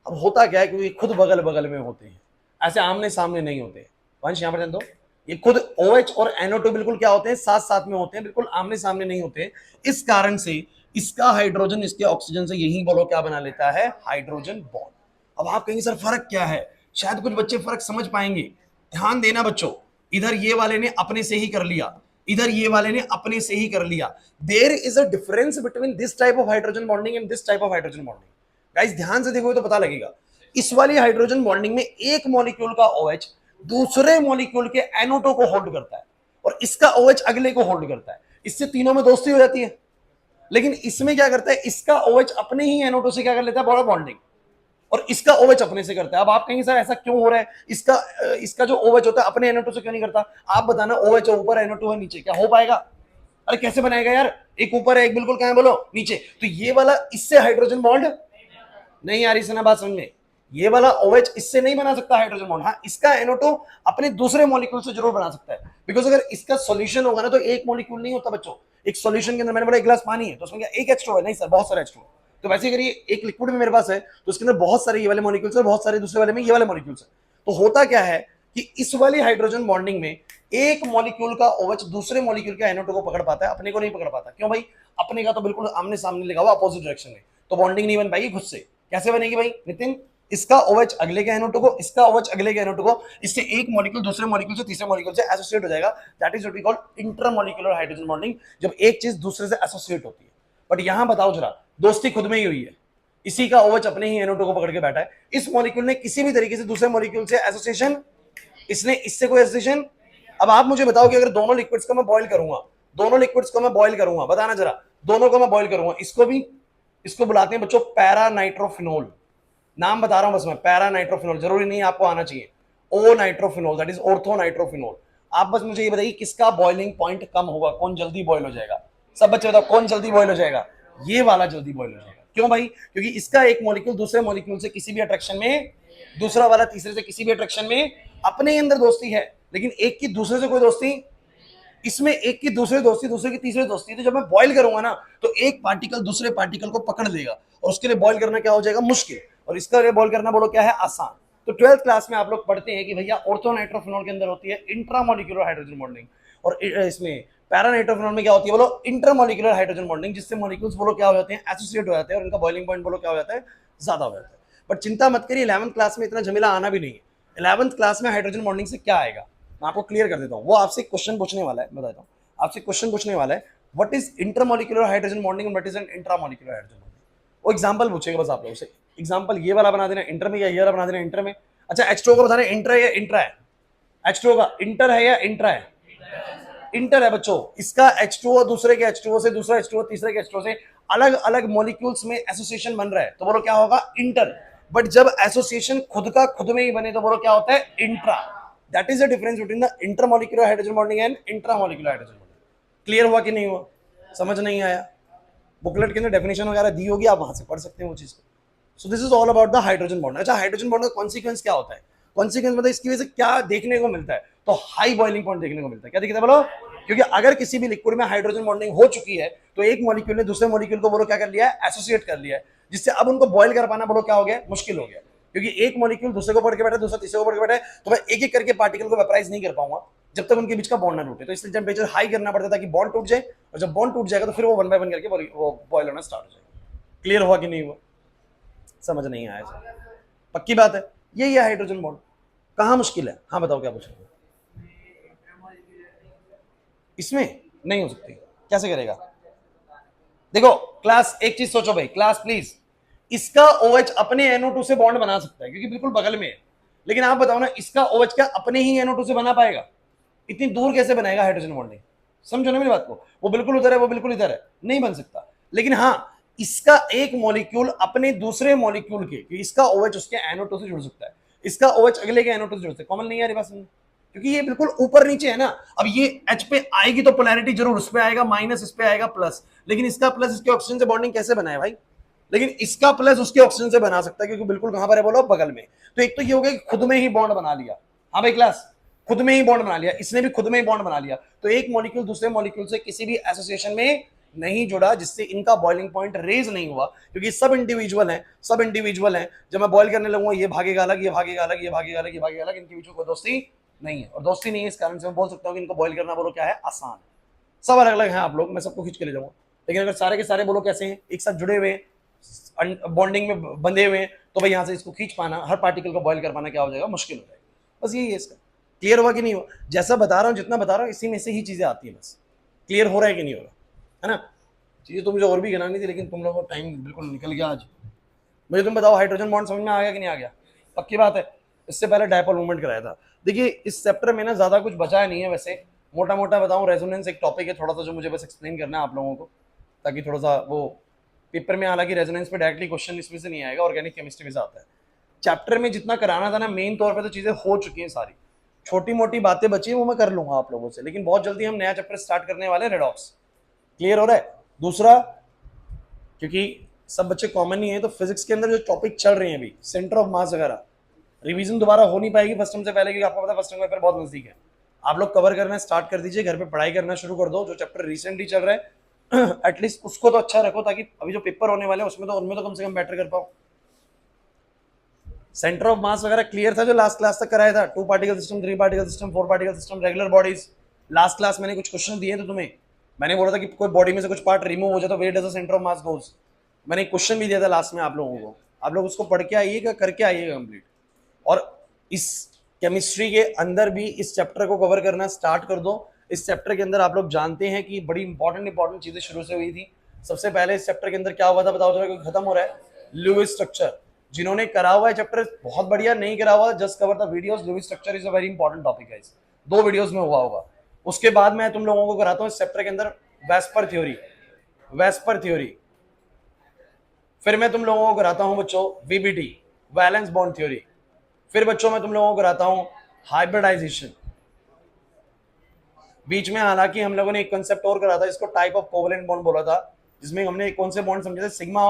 अब होता क्या है कि ये खुद बगल बगल में होते हैं, ऐसे आमने सामने नहीं होते। वंश यहां पर ध्यान दो, ये खुद OH और NO2 बिल्कुल क्या होते हैं? साथ साथ में होते हैं, बिल्कुल आमने सामने नहीं होते। इस कारण से इसका हाइड्रोजन इसके ऑक्सीजन से यही बोलो क्या बना लेता है? Hydrogen bond. अब आप कहेंगे सर फर्क क्या है? शायद कुछ बच्चे फर्क समझ पाएंगे। ध्यान देना बच्चों, इधर ये वाले ने अपने से ही कर लिया, इधर ये वाले ने अपने से ही कर लिया। There is a difference between this type of hydrogen bonding and this type of hydrogen bonding. Guys ध्यान से देखोगे तो पता लगेगा। इस वाली हाइड्रोजन बॉन्डिंग में एक मॉलिक्यूल का OH दूसरे मॉलिक्यूल के NO2 को होल्ड करता है, और इसका OH अगले को होल्ड करता है। इससे तीनों में दोस्ती हो जाती है। लेकिन इसमें क्या करता है? इसका OH अपने ही NO2 से क्या कर लेता है? बड़ा बॉन्डिंग, और इसका OH अपने से करता है। अब आप कहेंगे सर ऐसा क्यों हो रहा है? इसका जो OH होता है अपने NO2 से क्यों नहीं करता? आप बताना, OH है ऊपर, NO2 है नीचे, क्या हो पाएगा? अरे कैसे बनाएगा यार? एक ऊपर है, एक बिल्कुल क्या है बोलो नीचे, तो ये वाला इससे हाइड्रोजन बॉन्ड नहीं आ रही से ना बात समझ में? ये वाला OH इससे नहीं बना सकता हाइड्रोजन बॉन्ड। हाँ, इसका NO2 अपने दूसरे मॉलिक्यूल से जरूर बना सकता है, बिकॉज अगर इसका सॉल्यूशन होगा ना तो एक मॉलिक्यूल नहीं होता बच्चों। एक सॉल्यूशन के अंदर मैंने बोला एक गिलास पानी है तो उसमें क्या एक H2O है? नहीं सर, बहुत सारे H2O। तो वैसे अगर ये एक लिक्विड में मेरे पास है तो उसके अंदर बहुत सारे ये वाले मॉलिक्यूल्स है, बहुत सारे दूसरे वाले में ये वाले मॉलिक्यूल्स है। तो होता क्या है कि इस वाली हाइड्रोजन बॉन्डिंग में एक मॉलिक्यूल का OH दूसरे मॉलिक्यूल का NO2 को पकड़ पाता है, अपने को नहीं पकड़ पाता। क्यों भाई? अपने का तो बिल्कुल आमने सामने लगा हुआ अपोजिट डायरेक्शन में, तो बॉन्डिंग नहीं बन पाएगी खुद से। कैसे बनेगी भाई नितिन? इसका OH अगले के NO2 को, इसका OH अगले के NO2 को, इससे एक मॉलिक्यूल दूसरे मॉलिक्यूल से तीसरे मॉलिक्यूल से एसोसिएट हो जाएगा। That is what we call intermolecular hydrogen bonding, जब एक चीज दूसरे से एसोसिएट होती है। बट यहां बताओ जरा, दोस्ती खुद में ही हुई है, इसी का OH अपने ही NO2 को पकड़ के बैठा है। इस मॉलिक्यूल ने किसी भी तरीके से दूसरे मॉलिक्यूल से एसोसिएशन, इसने इससे कोई एसोसिएशन। अब आप मुझे बताओ कि अगर दोनों लिक्विड्स को मैं बॉईल करूंगा, दोनों लिक्विड्स को मैं बॉईल करूंगा, बताना जरा, दोनों को मैं बॉईल करूंगा, इसको भी, इसको बुलाते हैं बच्चों पैरा नाइट्रोफिनोल। नाम बता रहा हूं बस मैं, पैरा नाइट्रोफिनोल, जरूरी नहीं आपको आना चाहिए। O nitrophenol, that is ortho nitrophenol. आप बस मुझे ये बताइए किसका बॉइलिंग पॉइंट कम होगा, कौन जल्दी बॉईल हो जाएगा? सब बच्चे बताओ कौन जल्दी बॉईल हो जाएगा? ये वाला जल्दी बॉईल हो जाएगा। क्यों भाई? क्योंकि इसका एक मॉलिक्यूल दूसरे मॉलिक्यूल से किसी भी अट्रैक्शन में, दूसरा वाला तीसरे से किसी भी अट्रैक्शन में, अपने अंदर दोस्ती है, लेकिन एक की दूसरे से कोई दोस्ती, इसमें एक की दूसरे दोस्ती, दूसरे की तीसरे दोस्ती। तो जब मैं बॉईल करूंगा ना तो एक पार्टिकल दूसरे पार्टिकल को पकड़ लेगा, और उसके लिए बॉईल करना क्या हो जाएगा? मुश्किल, और इसका लिए बॉईल करना बोलो क्या है? आसान। तो 12th क्लास में आप लोग पढ़ते हैं कि भैया ऑर्थो नाइट्रोफिनोल के अंदर होती है इंट्रामोलिकुलर हाइड्रोजन बॉन्डिंग, और इसमें पैरा नाइट्रोफिनोल में क्या होती है बोलो? इंटरमोलिकुलर हाइड्रोजन बॉन्डिंग, जिससे मॉलिक्यूल्स बोलो क्या हो जाते हैं? एसोसिएट हो जाते हैं, और इनका बॉइलिंग पॉइंट बोलो क्या हो जाता है? ज्यादा हो जाता है। बट चिंता मत करिए, 11th क्लास में इतना झमेला आना भी नहीं है। 11th क्लास में हाइड्रोजन बॉन्डिंग से क्या आएगा मैं आपको क्लियर कर देता हूँ। वो आपसे क्वेश्चन पूछने वाला है, बताता हूँ आपसे क्वेश्चन पूछने वाला है, what is intermolecular hydrogen bonding and what is an intramolecular hydrogen bonding. वो एग्जांपल पूछेगा बस आप लोगों से। एग्जांपल ये वाला बना देना इंटर में, या ये वाला बना देना इंटर में। अच्छा H2O को बताना इंटर है या इंट्रा है? H2O का इंटर है या इंट्रा है? इंटर है बच्चों। इसका H2O दूसरे के H2O से, दूसरा H2O तीसरे के H2O से अलग अलग मॉलिक्यूल्स में एसोसिएशन बन रहा है, तो बोलो क्या होगा? इंटर। बट जब एसोसिएशन खुद का खुद में ही बने तो बोलो क्या होता है? Intra. That is the difference between the intermolecular hydrogen bonding and intramolecular hydrogen bonding. Clear हुआ कि नहीं हुआ? समझ नहीं आया? बुकलेट के अंदर डेफिनेशन वगैरह दी होगी, आप वहां से पढ़ सकते हैं वो चीज को। So this is all about the hydrogen bond. अच्छा, हाइड्रोजन बॉन्ड का कॉन्सिक्वेंस क्या होता है? कॉन्सिक्वेंस मतलब इसकी वजह से क्या देखने को मिलता है? तो हाई बॉइलिंग पॉइंट देखने को मिलता है। क्या दिखता है बोलो? क्योंकि अगर किसी भी लिक्विड में हाइड्रोजन बॉन्डिंग हो चुकी है तो एक मॉलिक्यूल ने दूसरे मॉलिक्यूल को बोलो क्या कर लिया है? एसोसिएट कर लिया है, जिससे अब उनको बॉइल कर पाना बोलो क्या हो गया? मुश्किल हो गया। क्योंकि एक मॉलिक्यूल दूसरे को पकड़ के बैठा, दूसरा तीसरे को पकड़ के बैठा है, तो मैं एक एक करके पार्टिकल को वेपराइज नहीं कर पाऊंगा जब तक उनके बीच का बॉन्ड ना टूटे। तो इसलिए टेम्परेचर हाई करना पड़ता था कि बॉन्ड टूट जाए, और जब बॉन्ड टूट जाएगा तो फिर वो वन बाय वन करके वो बॉइल होना स्टार्ट हो जाएगा। क्लियर हुआ कि नहीं हुआ? समझ नहीं आया? पक्की बात है, यही है हाइड्रोजन बॉन्ड। कहाँ मुश्किल है? हाँ बताओ क्या पूछोगे? इसमें नहीं हो सकती। कैसे करेगा? देखो क्लास, एक चीज सोचो भाई, क्लास प्लीज, इसका OH अपने NO2 से बॉन्ड बना सकता है क्योंकि बिल्कुल बगल में है, लेकिन आप बताओ ना इसका OH क्या अपने ही NO2 से बना पाएगा? इतनी दूर कैसे बनाएगा हाइड्रोजन बॉन्डिंग? समझो ना मेरी बात को, वो बिल्कुल उधर है, वो बिल्कुल इधर है, नहीं बन सकता। लेकिन हाँ, इसका एक मॉलिक्यूल अपने दूसरे मॉलिक्यूल के, इसका OH उसके NO2 से जुड़ सकता है, इसका OH अगले के NO2 से जुड़ सकता है। कॉमन नहीं है यार बात, क्योंकि ये बिल्कुल ऊपर नीचे है ना। अब ये H पे आएगी तो पोलैरिटी जरूर उस पे आएगा, माइनस इस पे आएगा, प्लस, लेकिन इसका प्लस इसके ऑक्सीजन से बॉन्डिंग कैसे बनाए भाई? लेकिन इसका प्लस उसके ऑक्सीजन से बना सकता है क्योंकि बिल्कुल कहां पर है बोलो? बगल में। तो एक तो ये हो गया कि खुद में ही बॉन्ड बना लिया। हाँ भाई क्लास, खुद में ही बॉन्ड बना लिया, इसने भी खुद में ही बॉन्ड बना लिया। तो एक मॉलिक्यूल दूसरे मॉलिक्यूल से किसी भी एसोसिएशन में नहीं जुड़ा, जिससे इनका बॉइलिंग पॉइंट रेज नहीं हुआ, क्योंकि सब इंडिविजुअल हैं, सब इंडिविजुअल हैं। जब मैं बॉइल करने लगूंगा ये भागेगा अलग, ये भागेगा अलग, ये भागेगा अलग, ये भागेगा अलग, इनके बीच में कोई दोस्ती नहीं है। और दोस्ती नहीं है इस कारण से मैं बोल सकता हूँ कि इनको बॉइल करना बोलो क्या है? आसान। सब अलग अलग हैं आप लोग, मैं सबको खींच के ले जाऊंगा। लेकिन अगर सारे के सारे बोलो कैसे हैं? एक साथ जुड़े हुए, बॉन्डिंग में बंधे हुए हैं, तो भाई यहाँ से इसको खींच पाना, हर पार्टिकल को बॉइल कर पाना क्या हो जाएगा? मुश्किल हो जाएगा। बस यही है इसका। क्लियर हुआ कि नहीं हुआ? जैसा बता रहा हूँ, जितना बता रहा हूँ, इसी में से ही चीजें आती है। बस क्लियर हो रहा है कि नहीं हो रहा है ना? चीजें तो मुझे और भी गिनानी थी, लेकिन तुम लोगों को टाइम बिल्कुल निकल गया आज। मुझे तुम बताओ, हाइड्रोजन बॉन्ड समझ में आ गया कि नहीं आ गया? पक्की बात है। इससे पहले डायपोल मूवमेंट कराया था। देखिए इस चैप्टर में ना ज्यादा कुछ बचा नहीं है, वैसे मोटा मोटा बताऊं, रेजोनेंस एक टॉपिक है थोड़ा सा जो मुझे बस एक्सप्लेन करना है आप लोगों को, ताकि थोड़ा सा वो पेपर में, हालांकि रेजोनेंस पे डायरेक्टली क्वेश्चन इसमें से नहीं आएगा, ऑर्गेनिक केमिस्ट्री से आता है। चैप्टर में जितना कराना था ना, मेन तौर पे तो चीजें हो चुकी हैं सारी, छोटी मोटी बातें बची हैं वो मैं कर लूंगा आप लोगों से, लेकिन बहुत जल्दी हम नया चैप्टर स्टार्ट करने वाले हैं, रेडॉक्स। क्लियर हो रहा है? दूसरा, क्योंकि सब बच्चे कॉमन नहीं है, तो फिजिक्स के अंदर जो टॉपिक चल रहे हैं अभी, सेंटर ऑफ मास वगैरह, रिवीजन दोबारा हो नहीं पाएगी फर्स्ट टर्म से पहले, क्योंकि आपको पता है फर्स्ट टर्म का पेपर बहुत नजदीक है। आप लोग कवर करना स्टार्ट कर दीजिए, घर पे पढ़ाई करना शुरू कर दो। जो चैप्टर रिसेंटली चल रहा है एटलीस्ट उसको तो अच्छा रखो, ताकि अभी जो पेपर होने वाले हैं उसमें तो कम से कम बेटर कर पाओ। सेंटर ऑफ मास वगैरह क्लियर था जो लास्ट क्लास तक कराया था? 2 particle system, 3 particle system, 4 particle system, regular bodies. Last class मैंने कुछ क्वेश्चन दिए थे तुम्हें, मैंने बोला था कि कोई बॉडी में से कुछ पार्ट रिमूव हो जाए तो where does the centre of mass goes. मैंने एक क्वेश्चन भी दिया था लास्ट में आप लोगों को, आप लोग उसको पढ़ के आइएगा, करके आइएगा कंप्लीट। और इस केमिस्ट्री के अंदर भी इस चैप्टर को कवर करना स्टार्ट कर दो। इस चैप्टर के अंदर आप लोग जानते हैं कि बड़ी इंपॉर्टेंट चीजें शुरू से हुई थी। सबसे पहले इस चैप्टर के अंदर क्या हुआ था बताओ जरा, खत्म हो रहा है, लुईस स्ट्रक्चर। जिन्होंने करा हुआ है चैप्टर बहुत बढ़िया, नहीं करा हुआ just cover the videos. Lewis structure is a very important topic है, 2 वीडियोस में हुआ होगा। उसके बाद मैं तुम लोगों को कराता हूँ इस चैप्टर के अंदर वेस्पर थ्योरी, वेस्पर थ्योरी। फिर मैं तुम लोगों को कराता हूँ बच्चों वीबीटी, वैलेंस बॉन्ड थ्योरी। फिर बच्चों मैं तुम लोगों को कराता हूं हाइब्रिडाइजेशन। बीच में हालांकि हम लोगों ने एक कांसेप्ट और करा था, इसको टाइप ऑफ कोवेलेंट बॉन्ड बोला था, जिसमें हमने कौन से बॉन्ड समझे थे? सिग्मा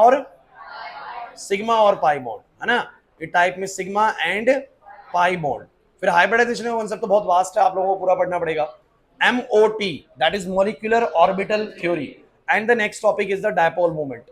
और पाई बॉन्ड, है ना? ये टाइप में सिग्मा एंड पाई बॉन्ड। फिर हाइब्रिडाइजेशन का कांसेप्ट तो बहुत वास्ट है, आप लोगों को पूरा पढ़ना पड़ेगा। MOT, that is molecular orbital theory. And the next topic is the dipole movement.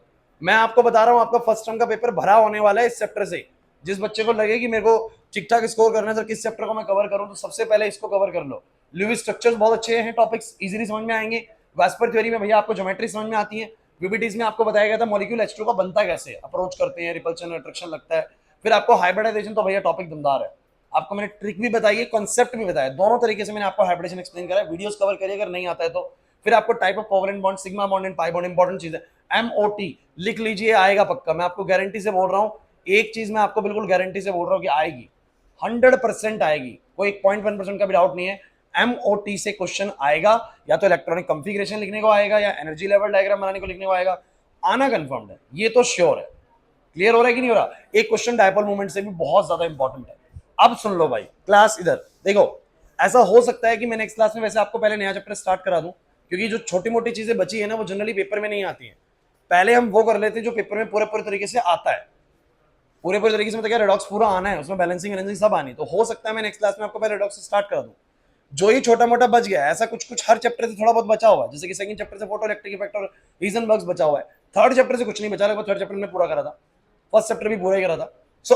मैं आपको बता रहा हूं, आपका फर्स्ट टर्म का पेपर भरा होने वाला है इस चैप्टर से। जिस बच्चे को लगे कि मेरे को ठीक ठाक स्कोर करना है सर, किस चैप्टर को मैं कवर करूं, तो सबसे पहले इसको कवर कर लो। लुईस स्ट्रक्चर्स बहुत अच्छे हैं, टॉपिक्स इजीली समझ में आएंगे। वेस्पर थ्योरी में भैया आपको ज्योमेट्री समझ में आती है। वीबीटीज में आपको बताया गया था मॉलिक्यूल H2 का बनता कैसे, अप्रोच करते हैं, रिपल्शन अट्रैक्शन लगता है। फिर आपको हाइब्रिडाइजेशन, तो भैया टॉपिक दमदार है। आपको मैंने ट्रिक भी बताई है, कॉन्सेप्ट भी बताया, दोनों तरीके से मैंने आपको हाइब्रिडेशन एक्सप्लेन करा है। वीडियोस कवर करिए अगर नहीं आता है तो। फिर आपको type of covalent bond, sigma bond and pi bond, important चीज है। MOT लिख लीजिए, आएगा पक्का, मैं आपको गारंटी से बोल रहा हूं। एक चीज मैं आपको बिल्कुल गारंटी से बोल रहा हूं कि आएगी, 100% आएगी, कोई 0.1% का भी डाउट नहीं है। MOT से क्वेश्चन आएगा, या तो इलेक्ट्रॉनिक कॉन्फ़िगरेशन लिखने को आएगा, या एनर्जी लेवल डायग्राम बनाने को लिखने को आएगा। आना कंफर्म्ड है, ये तो श्योर है। क्लियर हो रहा है कि नहीं हो रहा? एक क्वेश्चन डायपोल मूवमेंट से भी बहुत ज्यादा इंपॉर्टेंट है। अब सुन लो भाई, क्लास इधर देखो। ऐसा हो सकता है कि मैं नेक्स्ट क्लास में वैसे आपको पहले नया चैप्टर स्टार्ट करा दूं, क्योंकि जो छोटी मोटी चीजें बची है ना, वो जनरली पेपर में नहीं आती है। पहले हम वो कर लेते हैं जो पेपर में पूरे पूरे तरीके से आता है। पूरे पूरे तरीके से मतलब क्या, रेडॉक्स पूरा आना है, उसमें बैलेंसिंग सब आनी। तो हो सकता है मैं नेक्स्ट क्लास में आपको पहले रेडॉक्स स्टार्ट करा दूं। जो ही छोटा मोटा बच गया, ऐसा कुछ कुछ हर चैप्टर से थोड़ा बहुत बचा हुआ है, जैसे कि सेकंड चैप्टर से फोटो इलेक्ट्रिक इफेक्ट और हीजनबर्ग्स बचा हुआ है। थर्ड चैप्टर से कुछ नहीं बचा, लगभग थर्ड चैप्टर में पूरा करा था, फर्स्ट चैप्टर भी पूरा ही करा था। सो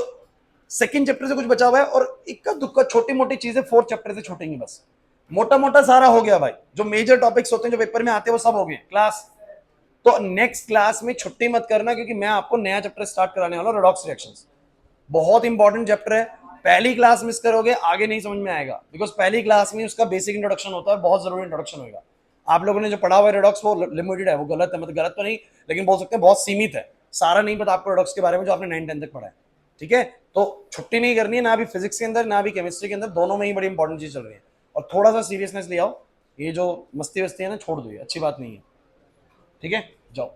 सेकंड चैप्टर से कुछ बचा हुआ है, और इक्का दुक्का छोटी मोटी चीजें फोर्थ चैप्टर से छूटेंगी बस। मोटा मोटा सारा हो गया भाई। जो मेजर टॉपिक्स होते हैं जो पेपर में आते हैं वो सब हो गए क्लास। तो नेक्स्ट क्लास में छुट्टी मत करना, क्योंकि मैं आपको नया चैप्टर स्टार्ट कराने वाला हूं, रेडॉक्स रिएक्शंस। बहुत इंपॉर्टेंट चैप्टर है। पहली क्लास मिस करोगे आगे नहीं समझ में आएगा, बिकॉज पहली क्लास में उसका बेसिक इंट्रोडक्शन होता है, बहुत जरूरी इंट्रोडक्शन होगा। आप लोगों ने जो पढ़ा हुआ है रेडॉक्स वो लिमिटेड है, वो गलत है, मतलब गलत तो नहीं, लेकिन बोल सकते हैं बहुत सीमित है। सारा नहीं पता आपको प्रोडक्ट्स के बारे में जो आपने 9-10 तक पढ़ा है, ठीक है। तो छुट्टी नहीं करनी है, ना भी फिजिक्स के अंदर ना भी केमिस्ट्री के अंदर, दोनों में ही बड़ी इंपॉर्टेंट चीज चल रही है। और थोड़ा सा सीरियसनेस ले आओ, ये जो मस्ती वस्ती है ना छोड़ दो, ये अच्छी बात नहीं है, ठीक है। जाओ।